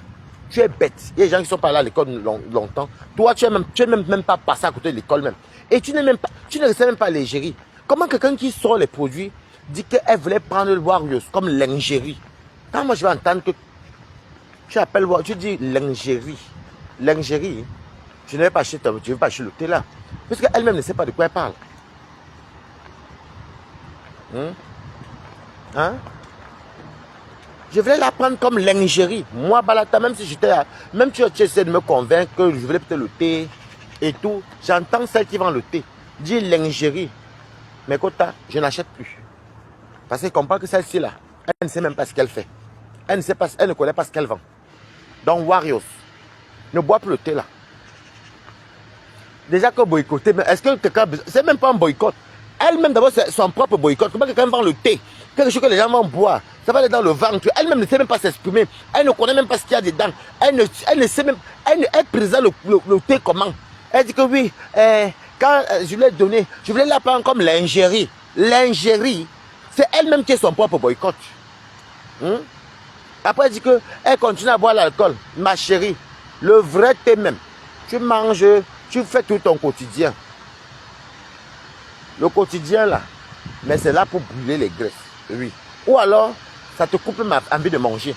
Tu es bête. Il y a des gens qui sont pas là à l'école longtemps. Toi, tu n'es même pas passé à côté de l'école même. Et tu ne sais même pas l'ingérie. Comment quelqu'un qui sort les produits dit qu'elle voulait prendre le Warriors comme l'ingérie? Quand moi je vais entendre que tu appelles, tu dis l'ingérie. L'ingérie, je ne vais pas acheter le thé là. Parce qu'elle-même ne sait pas de quoi elle parle. Je voulais la prendre comme l'ingérie. Moi, Balata, même si tu essaies de me convaincre que je voulais peut-être le thé et tout, j'entends celle qui vend le thé. Dis l'ingérie. Mais Kota, je n'achète plus. Parce qu'elle comprend que celle-ci là, elle ne sait même pas ce qu'elle fait. Elle ne connaît pas ce qu'elle vend. Donc, Warriors, ne bois plus le thé là. Déjà que boycotter, est-ce que quelqu'un... C'est même pas un boycott. Elle-même, d'abord, c'est son propre boycott. Comment quelqu'un vend le thé? Quelque chose que les gens vont boire. Ça va aller dans le ventre. Elle-même ne sait même pas s'exprimer. Elle ne connaît même pas ce qu'il y a dedans. Elle ne sait même... Elle présente le thé comment? Elle dit que oui, quand je lui ai donné, je voulais la prendre comme l'ingérie. L'ingérie, c'est elle-même qui est son propre boycott. Après, elle dit qu'elle continue à boire l'alcool. Ma chérie, le vrai thé même, tu manges, tu fais tout ton quotidien. Le quotidien là, mais c'est là pour brûler les graisses. Oui. Ou alors, ça te coupe ma envie de manger.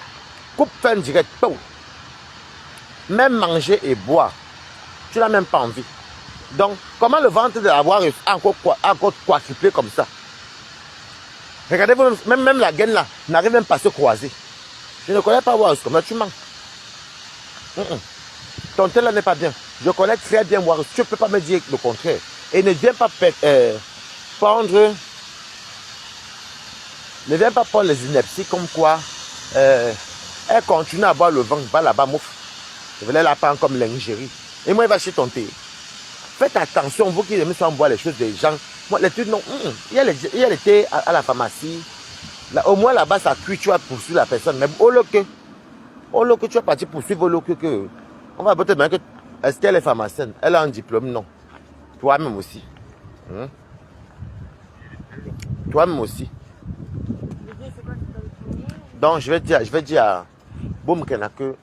Coupe fin direct. Même manger et boire, tu n'as même pas envie. Donc, comment le ventre de l'avoir encore quadruplé comme ça? Regardez, même la gaine là, n'arrive même pas à se croiser. Je ne connais pas Warriors comme ça, tu mens. Ton tel là n'est pas bien. Je connais très bien Warriors. Tu ne peux pas me dire le contraire. Et ne viens pas prendre... Ne viens pas prendre les inepties comme quoi elle continue à boire le vent, va là-bas, mouf. Je voulais la prendre comme l'ingérie. Et moi, il va acheter ton thé. Faites attention, vous qui aimez ça boire les choses des gens. Moi, les trucs, non. Il y a les thés à la pharmacie. Là, au moins là-bas, ça cuit, tu vas poursuivre la personne. Mais au loque, tu vas partir poursuivre au loque que. On va peut-être demander que. Est-ce qu'elle est pharmacienne? Elle a un diplôme? Non. Toi-même aussi. Toi-même aussi. Donc, je vais dire à Boum Kena que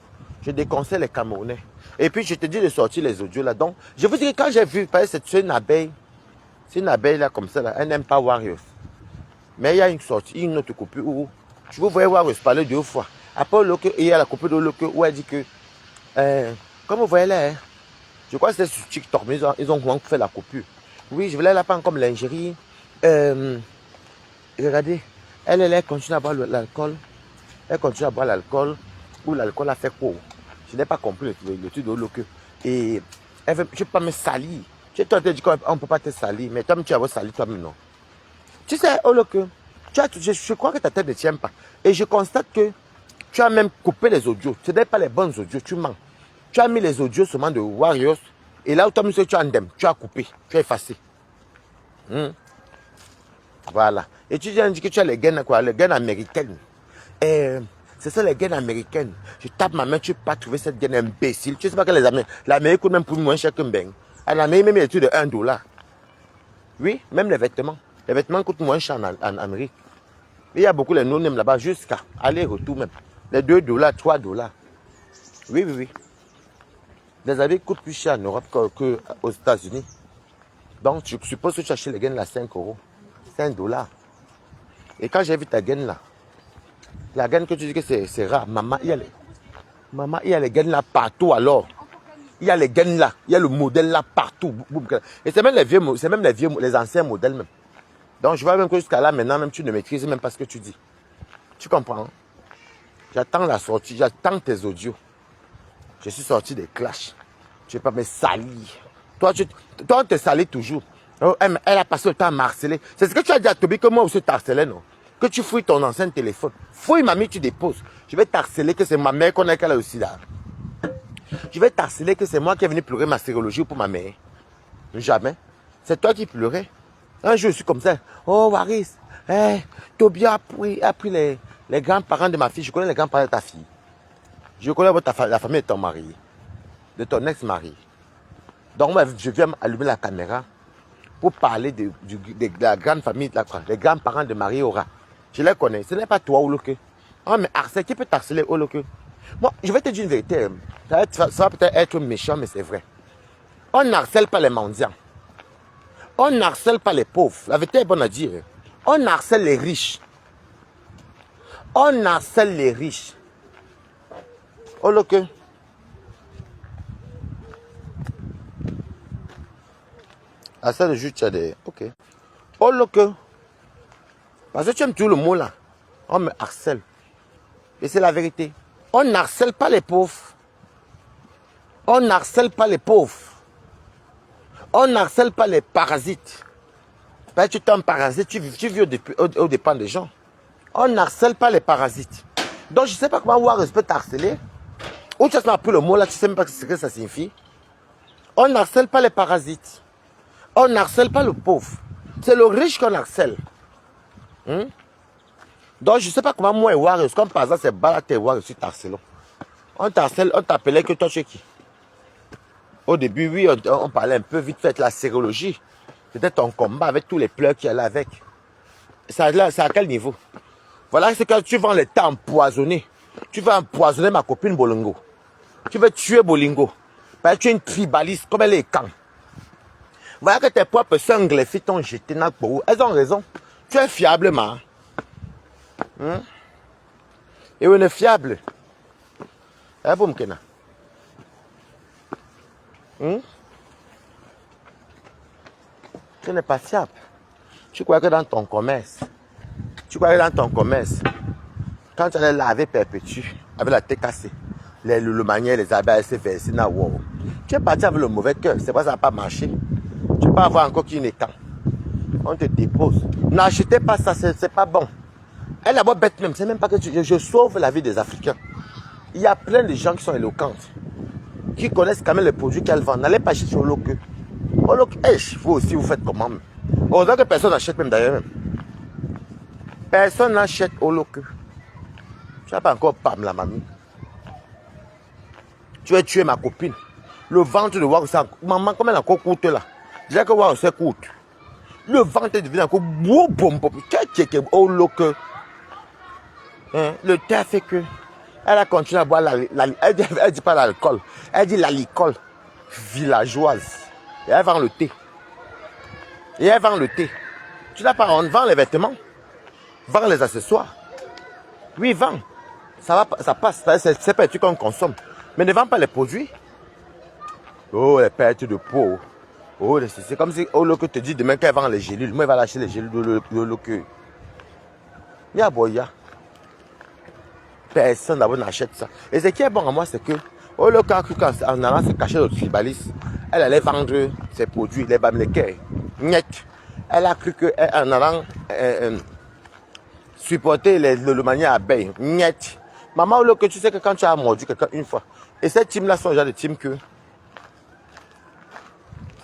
je déconseille les Camerounais. Et puis, je te dis de sortir les audios là. Donc, je vous dis que quand j'ai vu, c'est une abeille. C'est une abeille là, comme ça, là. Elle n'aime pas Warriors. Mais il y a une sortie, une autre coupure où je vous voyais Warriors parler 2 fois. Après, il y a la coupure de Loke où elle dit que, comme vous voyez là, hein, je crois que c'est sur TikTok, mais ils ont fait la coupure. Oui, je voulais la prendre comme lingerie. Regardez, elle continue à boire l'alcool. Elle continue à boire l'alcool. Ou l'alcool a fait quoi? Je n'ai pas compris le truc de Loke. Et elle veut, je ne peux pas me salir. Je t'ai dit qu'on ne peut pas te salir, mais toi-même tu as sali toi-même, non. Tu sais, Loke, je crois que ta tête ne tient pas. Et je constate que tu as même coupé les audios. Ce n'est pas les bons audios, tu mens. Tu as mis les audios seulement de Warriors. Et là où tu as indemne, tu as coupé, tu as effacé. Voilà. Et tu dis que tu as les gaines, quoi, les gaines américaines. C'est ça les gaines américaines. Je tape ma main, tu ne peux pas trouver cette gaine imbécile. Tu ne sais pas que l'Amérique coûte même pour moins cher qu'un beng. En Amérique, même il y a des trucs de $1. Oui, même les vêtements. Les vêtements coûtent moins cher en Amérique. Il y a beaucoup de non-name là-bas jusqu'à aller-retour même. Les $2, $3. Oui, oui, oui. Les habits coûtent plus cher en Europe qu'aux États-Unis. Donc, je suppose que tu achètes les gaines là 5 €. C'est $1. Et quand j'ai vu ta gaine là, la gaine que tu dis que c'est rare, maman, il y a les gaines là partout alors. Il y a les gaines là, il y a le modèle là partout. Et c'est même les anciens modèles même. Donc, je vois même que jusqu'à là, maintenant, même tu ne maîtrises même pas ce que tu dis. Tu comprends? Hein? J'attends la sortie, j'attends tes audios. Je suis sorti des clashs. Je ne vais pas me salir. Toi, on te salit toujours. Oh, elle a passé le temps à m'harceler. C'est ce que tu as dit à Toby que moi aussi t'harcelais, non? Que tu fouilles ton ancien téléphone. Fouille, mamie, tu déposes. Je vais t'harceler que c'est ma mère qu'on a qu'elle a aussi là. Je vais t'harceler que c'est moi qui est venu pleurer ma sérologie pour ma mère. Jamais. C'est toi qui pleurais. Un jour, je suis comme ça. Oh, Waris, Toby a pris les grands-parents de ma fille. Je connais les grands-parents de ta fille. Je connais la famille de ton mari. De ton ex-mari. Donc, moi, je viens allumer la caméra pour parler de la grande famille, les grands-parents de Marie-Aura. Je les connais. Ce n'est pas toi, Oloke. Oh, mais harcèle, qui peut t'harceler, Oloke? Moi, je vais te dire une vérité. Ça va peut-être être méchant, mais c'est vrai. On n'harcèle pas les mendiants. On n'harcèle pas les pauvres. La vérité est bonne à dire. On harcèle les riches. On harcèle les riches. Oloke. À ça, le juge, tu as des... Ok. Oloke. Parce que tu aimes tout le mot là. On me harcèle. Et c'est la vérité. On n'harcèle pas les pauvres. On n'harcèle pas les pauvres. On n'harcèle pas les parasites. Parce que tu es un parasite, tu vis au dépend des gens. On n'harcèle pas les parasites. Donc je ne sais pas comment Warriors peut t'harceler. Ou tu as appris le mot là, tu ne sais même pas ce que ça signifie. On n'harcèle pas les parasites. On n'harcèle pas le pauvre. C'est le riche qu'on harcèle. Donc je ne sais pas comment moi et Warriors, comme par exemple c'est Balaté et Warriors, tu t'harcèles. On t'harcèle, on t'appelait que toi tu es qui? Au début, oui, on parlait un peu vite fait de la sérologie. C'était ton combat avec tous les pleurs qu'il y allait avec. C'est à quel niveau? Voilà, c'est quand tu vends les temps empoisonnés. Tu vas empoisonner ma copine Bolingo. Tu veux tuer Bolingo. Parce que tu es une tribaliste comme elle est quand. Voilà que tes propres sangles filles t'ont jeté dans le pot. Elles ont raison. Tu es fiable, ma. Et on est fiable. Eh, vous m'kena. Tu n'es pas fiable. Tu crois que dans ton commerce, quand tu allais laver perpétue avec la tête cassée, le manière, les abeilles s'est versé dans wow. Tu es parti avec le mauvais cœur, c'est pas ça n'a pas marché. Tu peux avoir encore qui n'est temps. On te dépose. N'achetez pas ça, c'est pas bon. Elle est bête même, c'est même pas que je sauve la vie des Africains. Il y a plein de gens qui sont éloquentes, qui connaissent quand même les produits qu'elles vendent. N'allez pas chercher au local. Au local, vous aussi vous faites comment même. Heureusement que personne n'achète même d'ailleurs même. Personne n'achète au local. Tu n'as pas encore pam la mamie. Tu vas tuer ma copine. Le ventre de Warriors, maman, comment elle a encore coûte là? Déjà que Warriors c'est coûte. Le ventre devient encore boum boum boum. Qu'est-ce que au local? Le thé fait que Elle a continué à boire elle dit pas l'alcool. Elle dit l'alcool villageoise. Et elle vend le thé. Et elle vend le thé. Tu n'as pas, on vend les vêtements. Vend les accessoires. Oui, vend. Ça va, ça passe. C'est pas un truc qu'on consomme. Mais ne vend pas les produits. Oh, les pertes de peau. Oh, c'est comme si Oloke te dit demain qu'elle vend les gélules. Moi, elle va lâcher les gélules de Oloke. Ya boya. Personne d'abord n'achète ça. Et ce qui est bon à moi, c'est que Oloke a cru qu'en allant se cacher au tribaliste, elle allait vendre ses produits, les bamlekers. Niet. Elle a cru qu'en allant supporter le manière abeille. Niet. Maman Oloke, tu sais que quand tu as mordu quelqu'un une fois, et cette team-là sont déjà des teams que...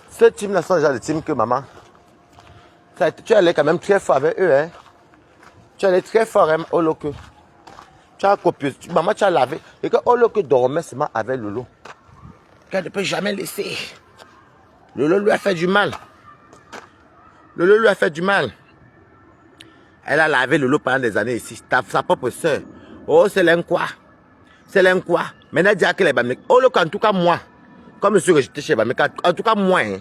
Cette team-là sont déjà des teams que maman... Tu allais quand même très fort avec eux, hein. Tu allais très fort, hein, Oloke. Tu as copié, maman, tu as lavé. Et que Oloke dormait seulement avec Lolo. Qu'elle ne peut jamais laisser. Lolo lui a fait du mal. Lolo lui a fait du mal. Elle a lavé Lolo pendant des années ici. Sa propre soeur. Oh, c'est l'enquoi. C'est l'enquoi. Maintenant, elle dit que les Bamileke. Oloke, en tout cas, moi. Comme je suis rejeté chez Bamileke, en tout cas, moi, hein.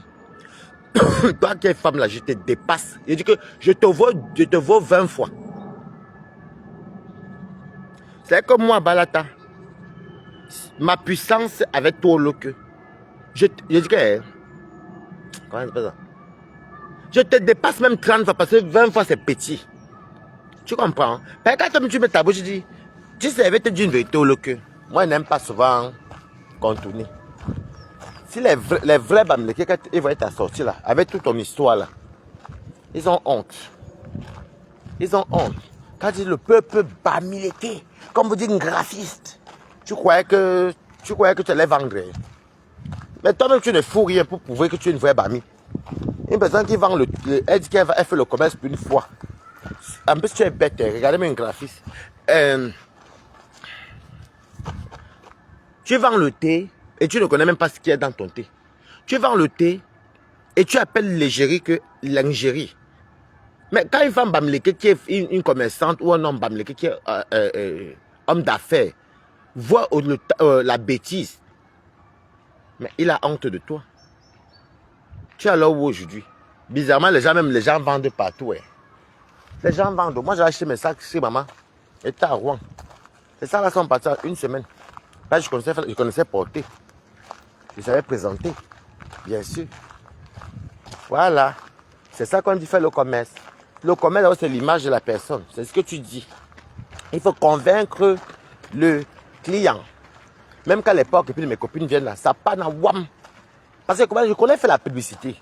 Toi qui es femme là, je te dépasse. Je dis que je te vaux 20 fois. C'est comme moi, Balata. Ma puissance avec toi, Oloke. Je dis que... Comment c'est pas ça? Je te dépasse même 30 fois parce que 20 fois c'est petit. Tu comprends? Parce que quand tu mets ta bouche, tu dis... Tu sais, je vais te dire une vérité, Oloke. Moi, je n'aime pas souvent contourner. Si les vrais Bamileke, quand ils voient ta sortie là, avec toute ton histoire là, ils ont honte. Ils ont honte. Quand tu dis le peuple Bamileke, comme vous dites un graphiste, tu croyais que tu allais vendre. Mais toi-même, tu ne fous rien pour prouver que tu es une vraie Bami. Une personne qui vend elle dit qu'elle fait le commerce pour une fois. En plus, tu es bête. Regardez-moi un graphiste. Tu vends le thé et tu ne connais même pas ce qu'il y a dans ton thé. Tu vends le thé et tu appelles l'égérie que l'ingérie. Mais quand une femme Bamileke qui est une commerçante ou un homme Bamileke qui est homme d'affaires voit la bêtise, mais il a honte de toi. Tu es alors où aujourd'hui? Bizarrement, les gens vendent partout. Hein. Les gens vendent. Moi, j'ai acheté mes sacs chez maman. Et à Rouen. Les sacs là sont partis en une semaine. Là, je connaissais porter. Je savais présenter. Bien sûr. Voilà. C'est ça qu'on dit faire le commerce. Le commerce, c'est l'image de la personne. C'est ce que tu dis. Il faut convaincre le client. Même qu'à l'époque, mes copines viennent là, ça part dans WAM. Parce que je connais faire la publicité.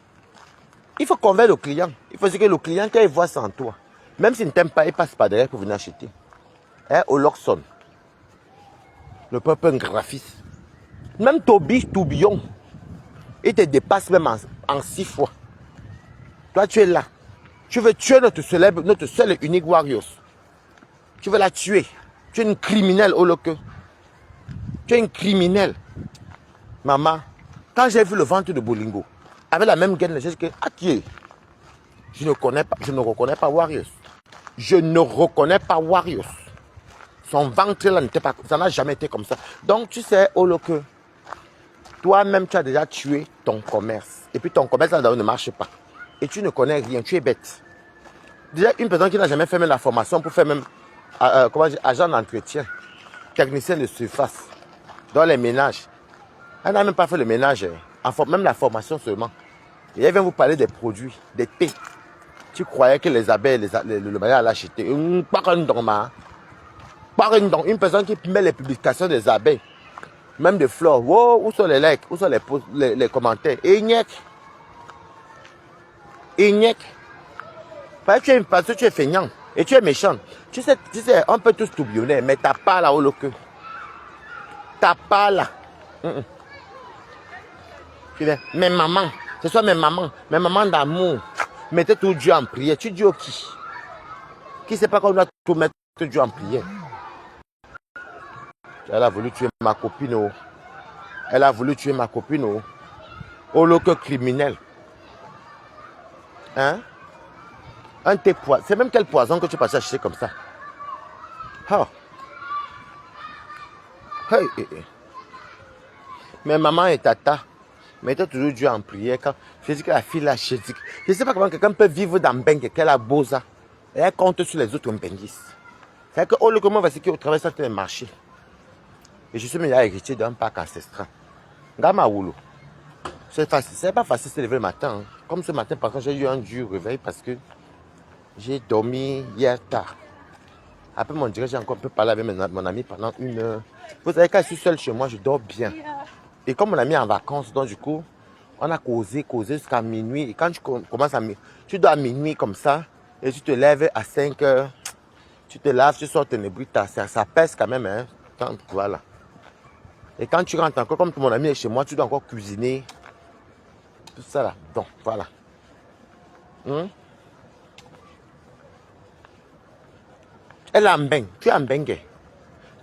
Il faut convaincre le client. Il faut que le client, quand il voit ça en toi, même s'il ne t'aime pas, il passe par derrière pour venir acheter. Hein, au Loxon. Le peuple un graphiste. Même Tourbillon, il te dépasse même en 6 fois. Toi, tu es là. Tu veux tuer notre seul et unique Warriors. Tu veux la tuer. Tu es une criminelle, Oloke. Tu es une criminelle. Maman, quand j'ai vu le ventre de Bolingo, avec la même gaine, j'ai dit que, Dieu, je ne reconnais pas Warriors. Je ne reconnais pas Warriors. Son ventre là n'était pas, ça n'a jamais été comme ça. Donc tu sais, Oloke, toi-même tu as déjà tué ton commerce. Et puis ton commerce là ne marche pas. Et tu ne connais rien, tu es bête. Déjà une personne qui n'a jamais fait même la formation pour faire même, agent d'entretien, technicien de surface, dans les ménages. Elle n'a même pas fait le ménage, même la formation seulement. Et elle vient vous parler des produits, des thés. Tu croyais que les abeilles, le mariage allait acheter. Une personne qui met les publications des abeilles, même des fleurs. Wow, où sont les likes, où sont les commentaires? Ignac. Parce que tu es feignant et tu es méchant. Tu sais, on peut tous t'oublier, mais t'as pas là, Oloke. T'as pas là. Mes mamans, ce sont mes mamans d'amour. Mettez tout Dieu en prière. Tu dis au qui? Qui sait pas qu'on doit tout mettre Dieu en prière? Elle a voulu tuer ma copine. Oh. Elle a voulu tuer ma copine. Oh. Oloke criminel. Hein? Un thé poison. C'est même quel poison que tu passes acheter comme ça? Oh. Hey, hey, hey. Mais maman et tata mettaient toujours Dieu en prière. Quand je dis que la fille là, je ne sais pas comment quelqu'un peut vivre dans Bengue, qu'elle a beau ça. Et elle compte sur les autres Benguistes. C'est que au lieu que moi, c'est au travers de marché. Et je suis meilleur héritier d'un parc ancestral. Gama Woulou. C'est facile, c'est pas facile de se lever le matin. Hein. Comme ce matin, par contre, j'ai eu un dur réveil parce que j'ai dormi hier tard. Après mon direct, j'ai encore un peu parlé avec mon ami pendant 1 heure. Vous savez, quand je suis seul chez moi, je dors bien. Et comme on a mis en vacances, donc du coup, on a causé jusqu'à minuit. Et quand tu commences tu dors à minuit comme ça, et tu te lèves à 5 heures, tu te laves, tu sors tes bruits, ça pèse quand même, hein. Voilà. Et quand tu rentres encore, comme mon ami est chez moi, tu dois encore cuisiner. Tout ça là. Donc, voilà. Elle a un beng. Tu as un beng.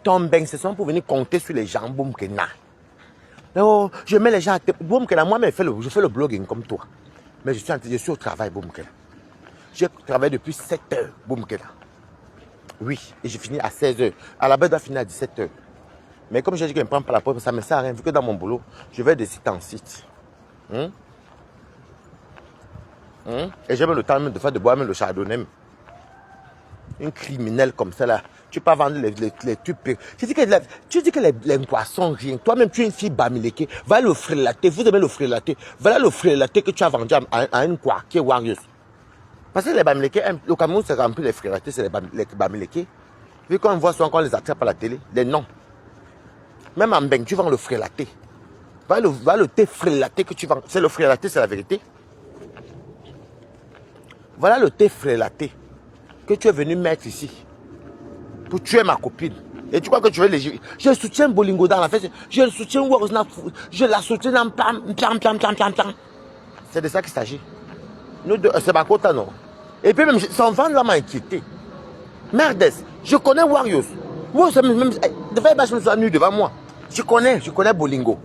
Ton beng, c'est seulement pour venir compter sur les gens. Boum, que na. Oh, je mets les gens à tête. Boum, que na. Moi-même, je fais le blogging comme toi. Mais je suis au travail, boum, que na. J'ai travaillé depuis 7 heures, boum, que na. Oui, et je finis à 16 heures. À la base, je dois finir à 17 heures. Mais comme j'ai dit que je ne prends pas la pause, ça ne me sert à rien. Vu que dans mon boulot, je vais de site en site. Et j'ai même le temps même de faire de boire même le chardonnay. Une criminelle comme ça là. Tu peux pas vendre les tubes. Tu dis que les poissons rien. Toi-même tu es une fille bamileke. Va le frélater. Vous aimez le frélater. Voilà le frélater que tu as vendu à une quoi qui est Warriors. Parce que les bamileke, le Cameroun c'est rempli les frélatés, c'est les bamileke. Vu qu'on voit souvent qu'on les attrape à la télé, les noms. Même en Beng, tu vends le frélaté. Va le thé frélaté que tu vends. C'est le frélaté, c'est la vérité. Voilà le thé frélaté que tu es venu mettre ici pour tuer ma copine. Et tu crois que tu veux les... Je soutiens Bolingo dans la fête. Je le soutiens je la soutiens dans plan. C'est de ça qu'il s'agit. Nous deux, c'est ma quota, non. Et puis même, son ventre là m'a inquiété. Merdes, je connais Warriors. Moi, de fait, je me suis nu devant moi. Je connais Bolingo.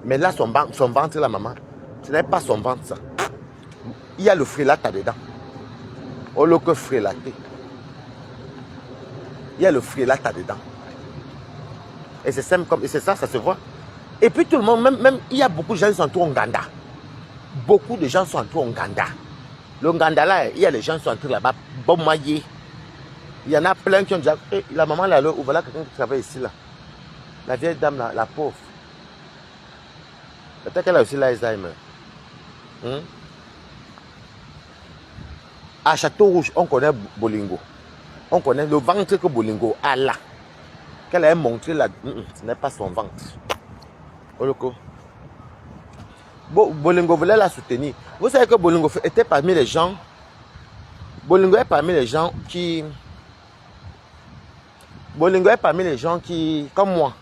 Mais là, son ventre là, maman, ce n'est pas son ventre, ça. Il y a le frélaté dedans. Oh, le que frélaté. Il y a le frélaté dedans. Et c'est simple comme, et c'est ça, ça se voit. Et puis tout le monde, même il y a beaucoup de gens qui sont entourés au Nganda. Beaucoup de gens sont entourés au Nganda. Le Nganda là, il y a les gens qui sont entourés là-bas, bon maillé. Il y en a plein qui ont déjà, la maman là, ou voilà quelqu'un qui travaille ici là. La vieille dame là, la pauvre. Peut-être qu'elle a aussi l'Alzheimer. À Château Rouge, on connaît Bolingo. On connaît le ventre que Bolingo a là. Qu'elle a montré là, ce n'est pas son ventre. Bolingo voulait la soutenir. Vous savez que Bolingo était parmi les gens. Bolingo est parmi les gens qui. Bolingo est parmi les gens qui, comme moi,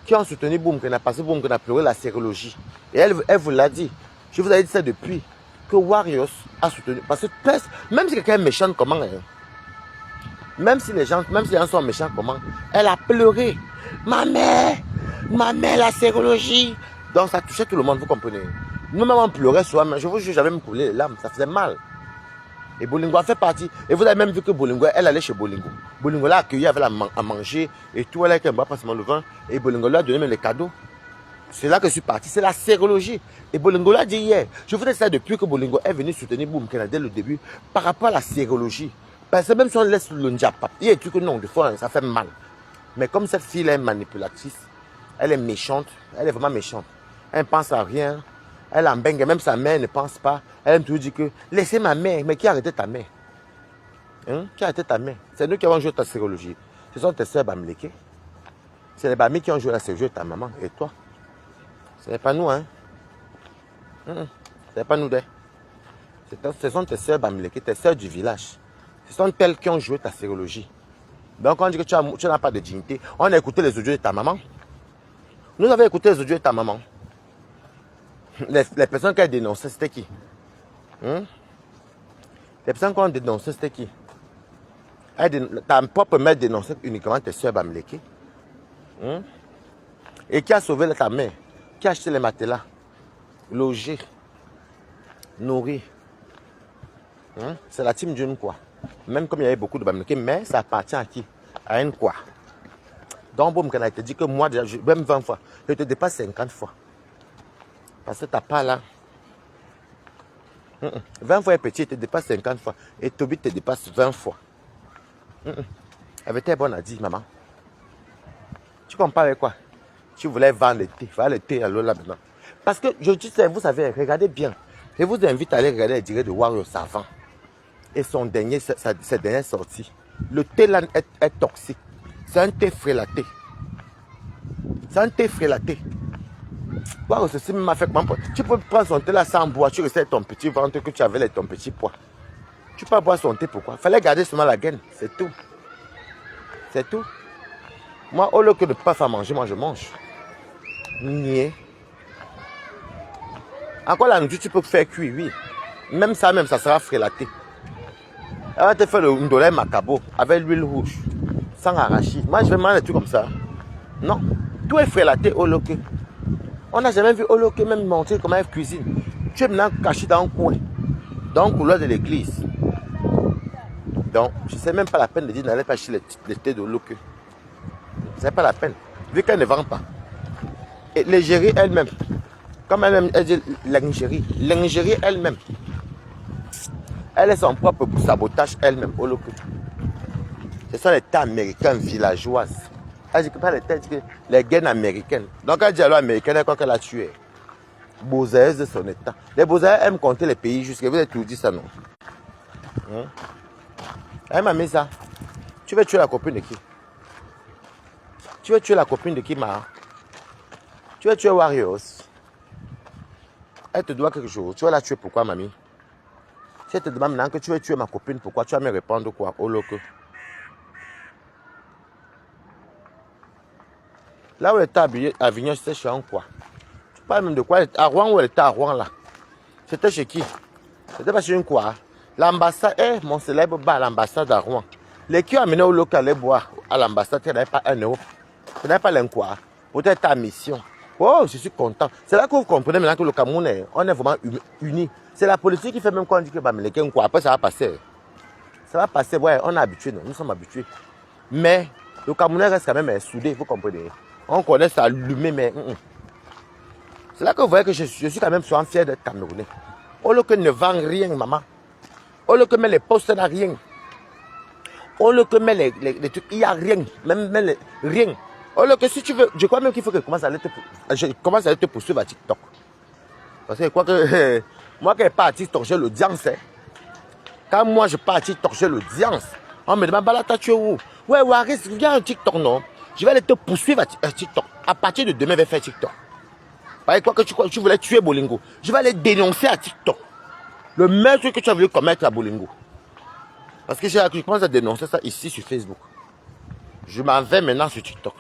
qui ont soutenu Boumkena parce que Boumkena a pleuré la sérologie. Et elle vous l'a dit. Je vous avais dit ça depuis que Warriors a soutenu. Parce que même si quelqu'un est méchant, comment même si les gens sont méchants, comment elle a pleuré. Ma mère, la sérologie. Donc ça touchait tout le monde, vous comprenez. Nous-mêmes on pleurait souvent, je vous jure, j'avais me coulé les larmes, ça faisait mal. Et Bolingo a fait partie. Et vous avez même vu que Bolingo, elle allait chez Bolingo. Bolingo l'a accueilli, avait à manger et tout. Elle a été pas seulement le vin. Et Bolingo lui a donné même les cadeaux. C'est là que je suis parti. C'est la sérologie. Et Bolingo l'a dit hier. Je vous dis ça depuis que Bolingo est venu soutenir Boumkena dès le début par rapport à la sérologie. Parce que même si on laisse le ndiapap, il y a des trucs que non, des fois, ça fait mal. Mais comme cette fille est manipulatrice, elle est méchante. Elle est vraiment méchante. Elle ne pense à rien. Elle en bengue, même sa mère ne pense pas. Elle aime toujours dire que laissez ma mère. Mais qui a arrêté ta mère? Qui a arrêté ta mère? C'est nous qui avons joué ta sérologie. Ce sont tes soeurs Bamileke. C'est les Bami qui ont joué la sérologie de ta maman et toi. Ce n'est pas nous, hein. Ce n'est pas nous, ce sont tes soeurs Bamileke, tes soeurs du village. Ce sont elles qui ont joué ta sérologie. Donc on dit que tu n'as pas de dignité. On a écouté les audios de ta maman. Nous avons écouté les audios de ta maman. Les personnes qui ont dénoncé, c'était qui? Les personnes qui ont dénoncé, c'était qui? Ta propre mère dénonçait uniquement tes soeurs Bamileke. Et qui a sauvé ta mère? Qui a acheté les matelas? Logé? Nourri? C'est la team d'une quoi? Même comme il y avait beaucoup de Bamileke, mais ça appartient à qui? À une quoi? Donc, bon, quand il te dit que moi, déjà, même 20 fois, je te dépasse 50 fois. Parce que tu n'as pas là. 20 fois est petit, il te dépasse 50 fois. Et Toby te dépasse 20 fois. Elle était bonne à dire, maman. Tu comprends avec quoi? Tu voulais vendre le thé. Vendre le thé à l'eau là maintenant. Parce que, je dis, vous savez, regardez bien. Je vous invite à aller regarder les directs de Wario Savant. Et sa dernière sortie. Le thé là est toxique. C'est un thé frélaté. C'est un thé frélaté. Wario, ceci m'a fait comment. Tu peux prendre son thé là sans boire. Tu restes ton petit ventre que tu avais ton petit poids. Tu peux boire son thé, pourquoi? Il fallait garder seulement la gaine. C'est tout. C'est tout. Moi, au lieu que de ne pas faire manger, moi je mange. Nier. Encore la nourriture, tu peux faire cuire, oui. Même ça, ça sera frélaté. Elle va te faire le ndolé macabo avec l'huile rouge, sans arachide. Moi, je vais manger des trucs comme ça. Non. Tout est frélaté au loquet. On n'a jamais vu au loquet même montrer comment elle cuisine. Tu es maintenant caché dans un coin, dans le couloir de l'église. Donc, je ne sais même pas la peine de dire n'allez pas acheter les thés de loquet. Ce n'est pas la peine, vu qu'elle ne vend pas. Et l'ingérie elle-même, comme elle dit l'ingérie elle-même, elle est son propre sabotage elle-même au local. Ce sont les thés américains villageoises. Elle dit que pas les thés, les gaines américaines. Donc elle dit alors américaine, elle croit qu'elle a tué. Beauzaireuse de son état. Les Beauzaireuse aiment compter les pays jusqu'à vous avez tout dit ça non. Elle m'a mis ça. Tu veux tuer la copine de qui? Tu veux tuer la copine de qui, Mara? Tu veux tuer Warriors? Elle te doit quelque chose. Tu vas la tuer pourquoi, mamie? Si elle te demande maintenant que tu veux tuer ma copine, pourquoi? Tu vas me répondre quoi? Au loco. Là où elle était habillée, à Avignon, c'était chez un quoi? Tu parles même de quoi? À Rouen, où elle était à Rouen là? C'était chez qui? C'était pas chez une quoi? L'ambassade, mon célèbre bar, l'ambassade à Rouen. Les qui ont amené au local aller boire à l'ambassade, tu n'avais pas 1 euro. Tu n'avais pas l'enquoi. Peut-être ta mission. Oh, je suis content. C'est là que vous comprenez maintenant que le Cameroun, on est vraiment unis. C'est la politique qui fait même qu'on dit que les quoi. Après, ça va passer. Ça va passer, ouais, on est habitués, nous sommes habitués. Mais le Camerounais reste quand même soudé, vous comprenez. On connaît ça allumé, mais. C'est là que vous voyez que je suis quand même souvent fier d'être Camerounais. On le que ne vend rien, maman. On le que met les postes n'a rien. On le que met les trucs, il n'y a rien. Même rien. Oh, que si tu veux, je crois même qu'il faut que je commence à te poursuivre à TikTok. Parce que je crois que moi, quand je pars à TikTok, j'ai l'audience. Quand moi, je pars à TikTok, j'ai l'audience. On me demande, Balata, tu es où? Ouais, Waris, viens à TikTok, non? Je vais aller te poursuivre à TikTok. À partir de demain, je vais faire TikTok. Parce que tu voulais tuer Bolingo. Je vais aller dénoncer à TikTok. Le même truc que tu as voulu commettre à Bolingo. Parce que je commence à dénoncer ça ici sur Facebook. Je m'en vais maintenant sur TikTok.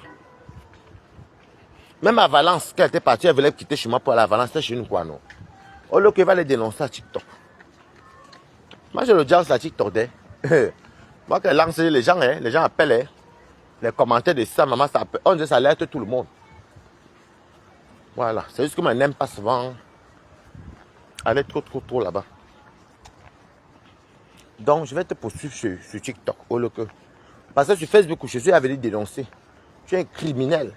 Même à Valence, quand elle était partie, elle voulait quitter chez moi pour aller à Valence, c'était chez une quoi, non? Oh, là, qu'elle va les dénoncer à TikTok. Moi, je le dis à TikTok. Moi, quand elle lance les gens appellent. Les commentaires de ça, maman, ça appelle. On dit ça alerte tout le monde. Voilà. C'est juste que moi, je n'aime pas souvent aller trop là-bas. Donc, je vais te poursuivre sur TikTok. Oh, là, parce que sur Facebook, je suis venu dénoncer. Tu es un criminel.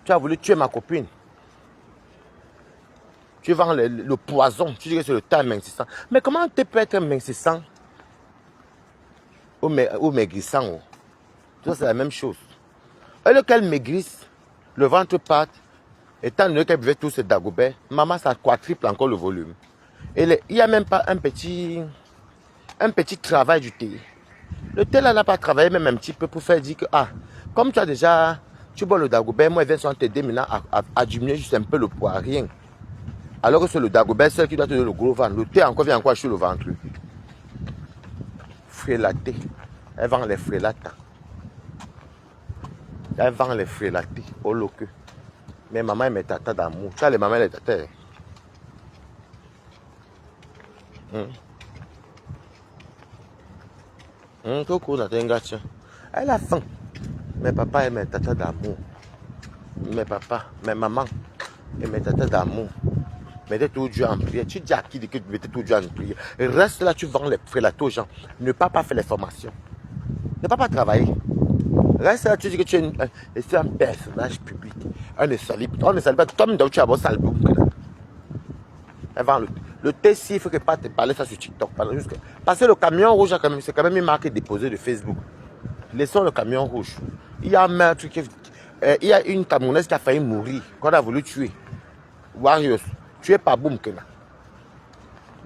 Tu as voulu tuer ma copine. Tu vends le poison. Tu dis que c'est le temps mincissant. Mais comment tu peux être mincissant ou maigrissant? Ça, c'est la même chose. Et lequel maigrisse, le ventre parte, étant donné qu'elle buvait tout ce dagobert, maman, ça quadruple encore le volume. Et il n'y a même pas un petit travail du thé. Le thé là n'a pas travaillé même un petit peu pour faire dire que, comme tu as déjà, tu bois le dagobert, moi, il vient t'aider maintenant à diminuer juste un peu le poids, rien. Alors que c'est le dagobert, celle qui doit te donner le gros ventre. Le thé encore vient encore sur le ventre. Frélaté. Elle vend les frélatas. Elle vend les frélatés au local. Mais maman et mes tatas d'amour. Tu as les mamans et les tatas. Elle a faim. Mes papas et mes tatas d'amour. Mes papas, mes mamans et mes tatas d'amour. Mettez tout Dieu en prière. Tu dis à qui que tu mettez tout Dieu en prière. Reste là, tu vends les frélatés aux gens. Ne pas faire les formations. Ne pas travailler. Reste là, tu dis que tu es un personnage public. On ne salue pas. Toi-même, tu as beau saluer. Le T6, il faut que pas te parler ça sur TikTok. Parce que le camion rouge, c'est quand même une marque déposée de Facebook. Laissons le camion rouge. Il y a un meurtre il y a une Camerounaise qui a failli mourir, qu'on a voulu tuer. Warriors, tué par Boumkena.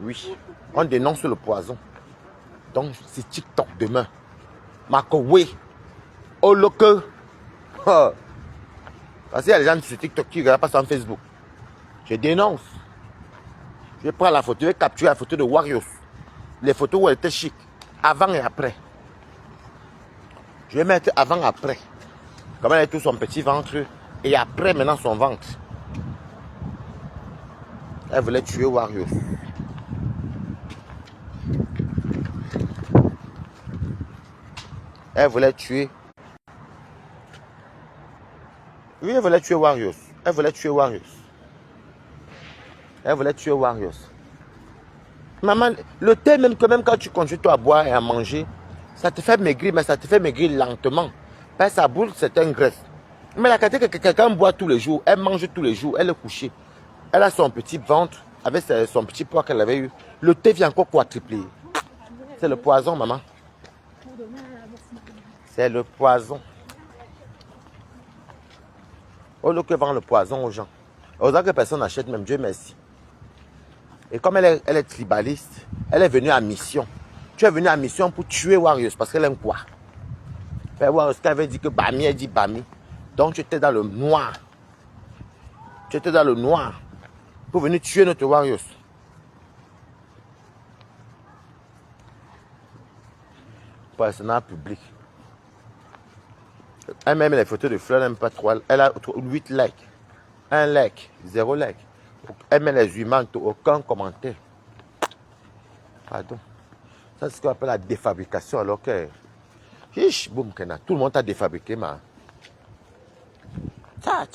Oui, on dénonce le poison. Donc, c'est TikTok demain. Marco, oui. Oh, local. Parce qu'il y a des gens sur TikTok qui ne regardent pas sur Facebook. Je dénonce. Je prends la photo, je vais capturer la photo de Warriors. Les photos où elle était chic. Avant et après. Je vais mettre avant et après. Comment elle a tout son petit ventre. Et après, maintenant, son ventre. Elle voulait tuer Warriors. Elle voulait tuer. Oui, elle voulait tuer Warriors. Elle voulait tuer Warriors. Elle voulait tuer Warriors. Maman, le thé, même quand tu continues à boire et à manger, ça te fait maigrir, mais ça te fait maigrir lentement. Parce que ça brûle certaines graisses. Mais la qualité que quelqu'un boit tous les jours, elle mange tous les jours, elle est couchée. Elle a son petit ventre, avec son petit poids qu'elle avait eu. Le thé vient encore quadrupler. C'est le poison, maman. C'est le poison. Au lieu que vend le poison aux gens. Heureusement que personne n'achète, même Dieu merci. Et comme elle est tribaliste, elle est venue à mission. Tu es venu à mission pour tuer Warriors parce qu'elle aime quoi? Warriors qui avait dit que Bami, elle dit Bami. Donc tu étais dans le noir. Tu étais dans le noir pour venir tuer notre Warriors. Personnage public. Elle même les photos de fleurs, elle n'aime pas trop. Elle a 8 likes. 1 like, 0 like. Elle met les humains, aucun commentaire. Pardon. Ça, c'est ce qu'on appelle la défabrication. Alors que. Hich, boum, tout le monde a défabriqué, ma. Ça,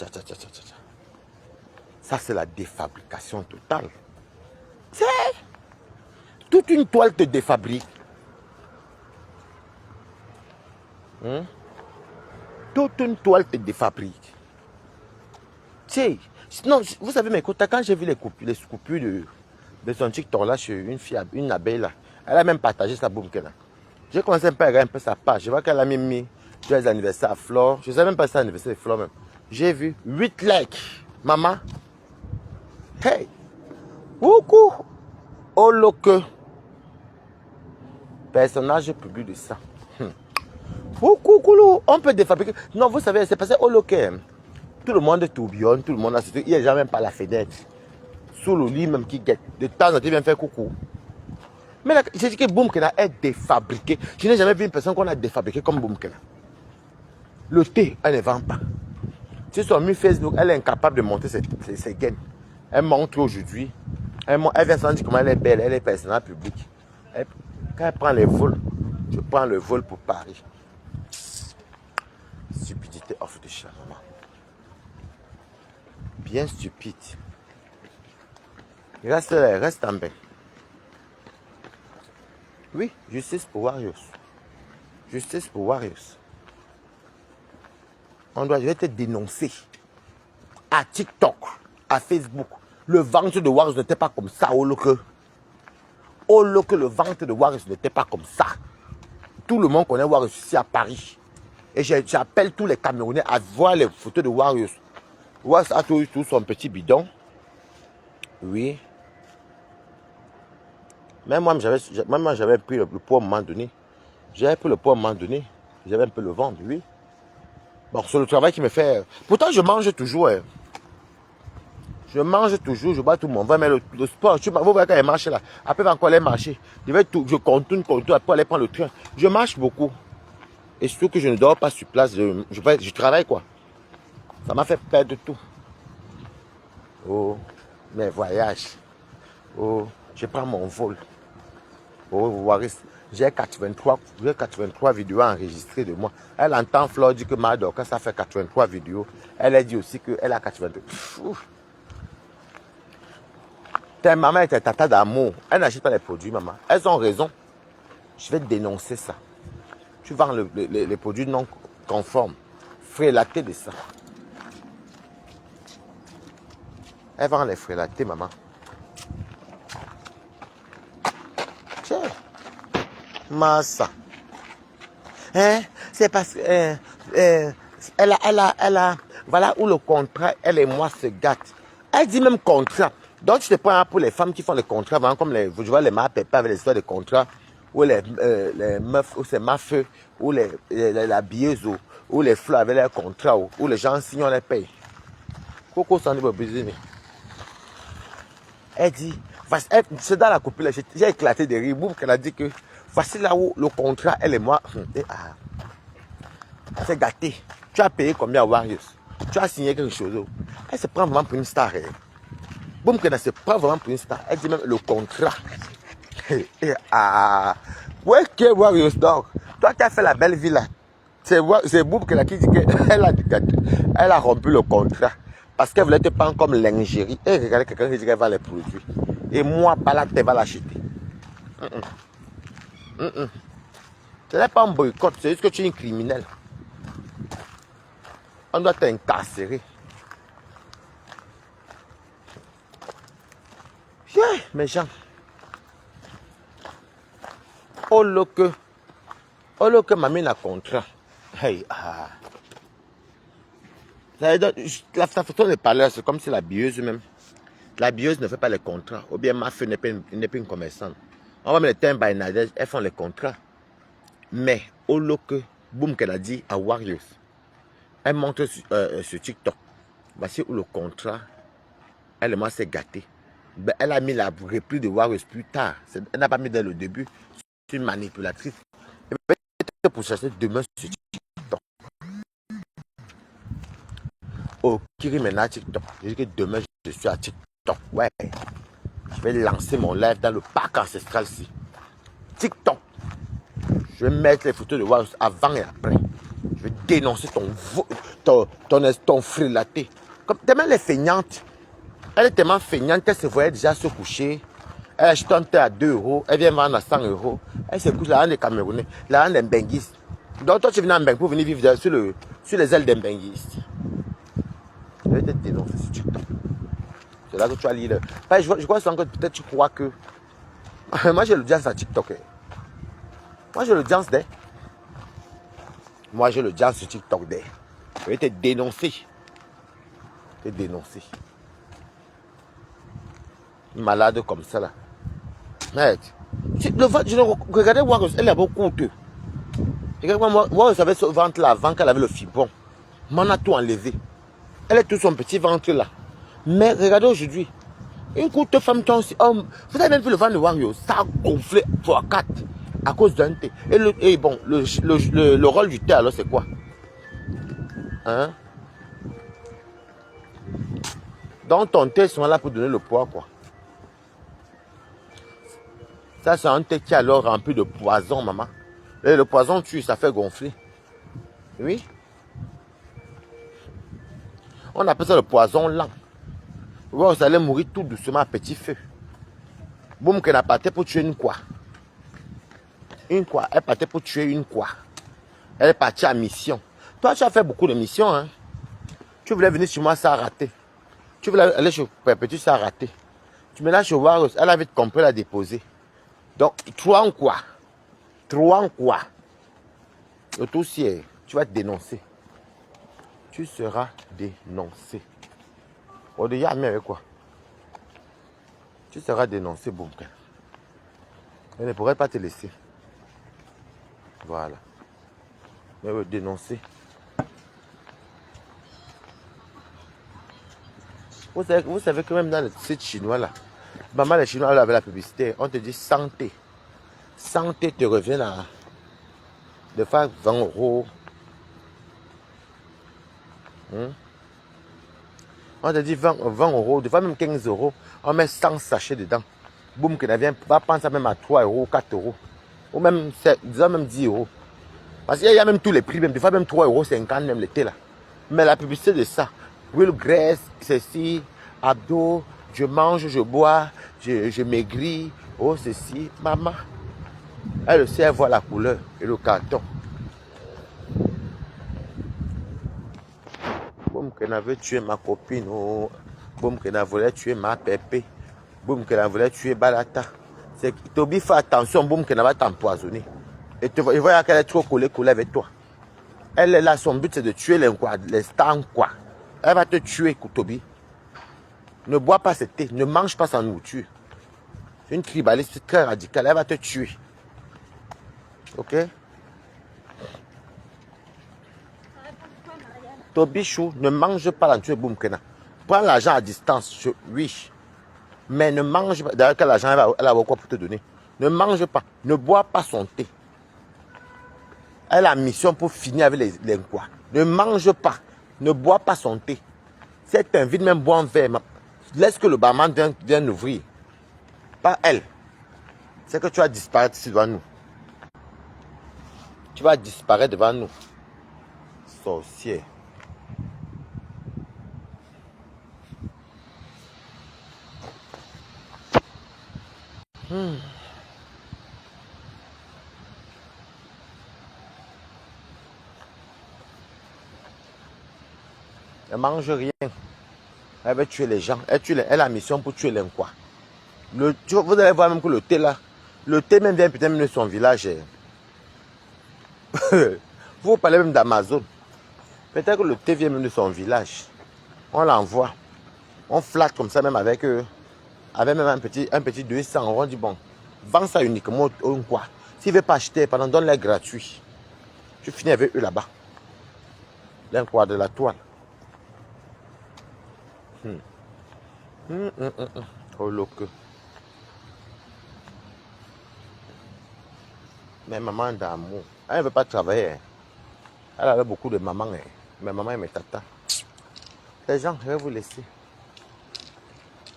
c'est la défabrication totale. C'est. Toute une toile te défabrique. Toute une toile te défabrique. Tu sais, non, vous savez, mais quand j'ai vu les coupures de son TikTok là, chez une fille, une abeille là, elle a même partagé sa boum. J'ai commencé à regarder un peu sa page. Je vois qu'elle a même mis les anniversaires à Flore. Je ne sais même pas si c'est l'anniversaire de Flore même. J'ai vu 8 likes. Maman. Hey. Coucou. Oh, loque. Personnage public de ça. Coucou. On peut défabriquer. Non, vous savez, c'est passé au local. Tout le monde tourbillonne, tout le monde a ce truc. Il n'y a jamais pas la fenêtre. Sous le lit même qui guette. De temps en temps, il vient faire coucou. Mais j'ai dit que Boumkena est défabriqué. Je n'ai jamais vu une personne qu'on a défabriqué comme Boumkena. Le thé, elle ne vend pas. Sur son mur Facebook, elle est incapable de monter ses gains. Elle montre aujourd'hui. Elle vient sans dire comment elle est belle, elle est personnage public. Quand elle prend les vols, je prends le vol pour Paris. Stupidité off de chat, maman. Bien stupide. Reste là, reste en bas. Oui, justice pour Warriors. Justice pour Warriors. Je vais te dénoncer. À TikTok, à Facebook. Le ventre de Warriors n'était pas comme ça, oh loque. Oh loque, le ventre de Warriors n'était pas comme ça. Tout le monde connaît Warriors ici à Paris. Et j'appelle tous les Camerounais à voir les photos de Warriors. Warriors a tout son petit bidon. Oui. Même moi, j'avais pris le poids à un moment donné. J'avais pris le poids à un moment donné. J'avais un peu le ventre, oui. Bon, c'est le travail qui me fait. Pourtant, je mange toujours. Hein. Je mange toujours, je bats tout mon vin. Mais le sport, vous voyez quand elle marche là. Après, va encore aller marcher. Je contourne, après aller prendre le train. Je marche beaucoup. Et surtout que je ne dors pas sur place. Je travaille quoi. Ça m'a fait perdre tout. Oh, mes voyages. Oh, je prends mon vol. Oh, vous voyez, j'ai 83 vidéos enregistrées de moi. Elle entend Flore dire que Madoka, ça fait 83 vidéos. Elle a dit aussi qu'elle a 83. Ta maman était tata d'amour. Elle n'achète pas les produits, maman. Elles ont raison. Je vais dénoncer ça. Tu vends les produits non conforme. Frélater de ça. Elle vend les frélatés, maman. Tiens. Massa. Hein? C'est parce que... voilà où le contrat, elle et moi se gâtent. Elle dit même contrat. Donc, tu te prends pour les femmes qui font les contrats, vraiment comme je vois les marques Pépé avec les histoires de contrats, ou les meufs, ou c'est ma feu, ou la billeuse, ou les fleurs avec leurs contrats, ou les gens signent, on les paye. Coco s'en est pas besoin. Elle dit, c'est dans la copie, j'ai éclaté de rire, qu'elle a dit que, voici là où le contrat, elle et moi, c'est gâté. Tu as payé combien à Warriors? Tu as signé quelque chose. Elle se prend vraiment pour une star. Boum, qu'elle ne se prend vraiment pour une star. Elle dit même le contrat. Ouais, que Warriors donc. Toi qui as fait la belle vie là. C'est Boum qui dit qu'elle a rompu le contrat. Parce qu'elle voulait te prendre comme lingerie. Et regardez quelqu'un qui dit qu'elle va les produits. Et moi, Bala, tu vas l'acheter. Ce n'est pas un boycott, c'est juste que tu es une criminelle. On doit t'incarcérer. Yeah, mes gens. Oh là que mamie n'a contrat. Hey, la façon de parler, c'est comme si la bieuse même. La bieuse ne fait pas les contrats. Ou bien ma fille n'est pas une commerçante. On va mettre les timbres à Nadège, elles font les contrats. Mais au lieu que, boum, qu'elle a dit à Warriors, elle montre sur TikTok. Voici où le contrat, elle et moi s'est gâté. Ben, elle a mis la réplique de Warriors plus tard. Elle n'a pas mis dès le début. C'est une manipulatrice. Et peut-être pour chercher demain sur TikTok. Oh, Kiri maintenant TikTok. Je dis que demain je suis à TikTok. Ouais. Je vais lancer mon live dans le parc ancestral ici. TikTok. Je vais mettre les photos de Warriors avant et après. Je vais dénoncer ton frilaté. Comme tellement elle est feignante. Elle est tellement feignante qu'elle se voyait déjà se coucher. Elle achète un thé à 2 €. Elle vient vendre à 100 €. Elle se couche là, des Camerounais. Là, des benguistes. Donc toi, tu viens en Bengue pour venir vivre sur les ailes des benguistes. Je vais te dénoncer sur TikTok. C'est là que tu vas lire. Je crois que peut-être tu crois que... Moi, j'ai l'audience à TikTok. Moi, j'ai l'audience des... Moi, j'ai l'audience sur TikTok des... Je vais te dénoncer. Te dénoncer. Une malade comme ça, là. Mec. Regardez Warriors, elle est beaucoup de... Regardez moi, j'avais ce ventre là avant qu'elle avait le fibron. M'en a tout enlevé. Elle a tout son petit ventre là. Mais regardez aujourd'hui. Une courte femme qui aussi. Vous avez même vu le ventre de Warriors. Ça a gonflé fois 4 à cause d'un thé. Et bon, le rôle du thé alors c'est quoi? Hein? Donc ton thé sont là pour donner le poids quoi. Ça c'est un thé qui est alors rempli de poison maman. Et le poison tue, ça fait gonfler. Oui. On appelle ça le poison lent. Vous allez mourir tout doucement à petit feu. Boum, qu'elle a parté pour tuer une quoi? Une quoi? Elle partait pour tuer une quoi? Elle est partie à mission. Toi, tu as fait beaucoup de missions. Hein? Tu voulais venir chez moi, ça a raté. Tu voulais aller chez Perpétue, ça a raté. Tu me lâches chez Warriors, elle a vite compris la déposer. Donc, toi en quoi? Toi en quoi? Le dossier, tu vas te dénoncer. Tu seras dénoncé. On dit, avec quoi? Tu seras dénoncé, boum. Elle ne pourrait pas te laisser. Voilà. Mais oui, dénoncer. Vous savez que même dans le site chinois là, maman les Chinois là, avec la publicité, on te dit santé. Santé te revient à de faire 20 €. On te dit 20 €, de fois même 15 €. On met 100 sachets dedans. Boum, que vient, va prendre ça même à 3 €, 4 €. Ou même, disons même 10 €. Parce qu'il y a même tous les prix, même, des fois même 3,50 € même l'été là. Mais la publicité de ça, Will Grace, ceci, abdos, je mange, je bois, je maigris, oh ceci, maman. Elle sait, elle voit la couleur et le carton. Boum Kena veut tuer ma copine. Oh. Boum Kena voulait tuer ma pépé. Boum Kena voulait tuer Balata. Toby, fais attention, Boum Kena va t'empoisonner. Et tu vois qu'elle est trop collée avec toi. Elle est là, son but c'est de tuer l'instant quoi. Elle va te tuer, Toby. Ne bois pas ce thé, ne mange pas sa nourriture. C'est une tribaliste très radicale, elle va te tuer. Ok? Tobichou, ne mange pas la nourriture Boum Kena. Prends l'argent à distance, oui. Mais ne mange pas. D'ailleurs, quel argent elle a quoi pour te donner? Ne mange pas, ne bois pas son thé. Elle a mission pour finir avec les quoi. Ne mange pas, ne bois pas son thé. Si elle t'invite même boire un verre, laisse que le barman vienne ouvrir. Pas elle. C'est que tu vas disparaître ici devant nous. Tu vas disparaître devant nous. Sorcière. Elle mange rien. Elle veut tuer les gens. Elle a mission pour tuer les quoi. Vous allez voir même que le thé là, le thé même vient peut-être même de son village. Vous parlez même d'Amazon. Peut-être que le thé vient même de son village. On l'envoie. On flatte comme ça même avec même un petit 200 euros. On dit bon, vends ça uniquement au quoi. S'il ne veut pas acheter, pendant donne-les gratuit. Tu finis avec eux là-bas. D'un quoi de la toile. Oh loco. Mais maman d'amour, elle ne veut pas travailler. Elle avait beaucoup de mamans. Mais maman et mes tatas. Les gens, je vais vous laisser.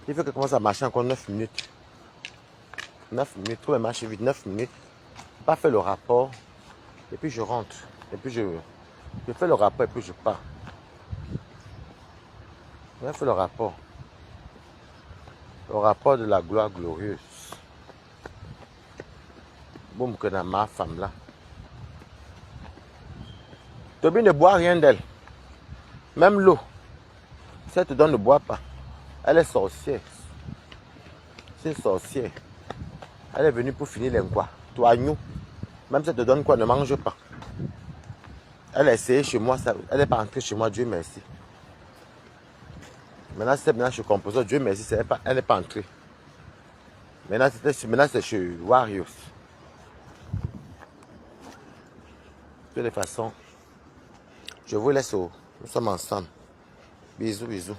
Il faut que commence à marcher encore 9 minutes. 9 minutes, tout marche vite, 9 minutes. Pas fait le rapport. Et puis je rentre. Et puis je fais le rapport et puis je pars. Je fais le rapport. Le rapport de la gloire glorieuse. Boum, que dans ma femme là. Toby ne boit rien d'elle. Même l'eau. Si elle te donne, ne bois pas. Elle est sorcière. C'est une sorcière. Elle est venue pour finir les quoi. Toi, nous. Même si elle te donne quoi, ne mange pas. Elle a essayé chez moi, ça, elle n'est pas entrée chez moi, Dieu merci. Maintenant, je compose, Dieu merci, elle n'est pas entrée. Maintenant, c'est chez Warriors. De toute façon, je vous laisse. Nous sommes ensemble. Bisous, bisous.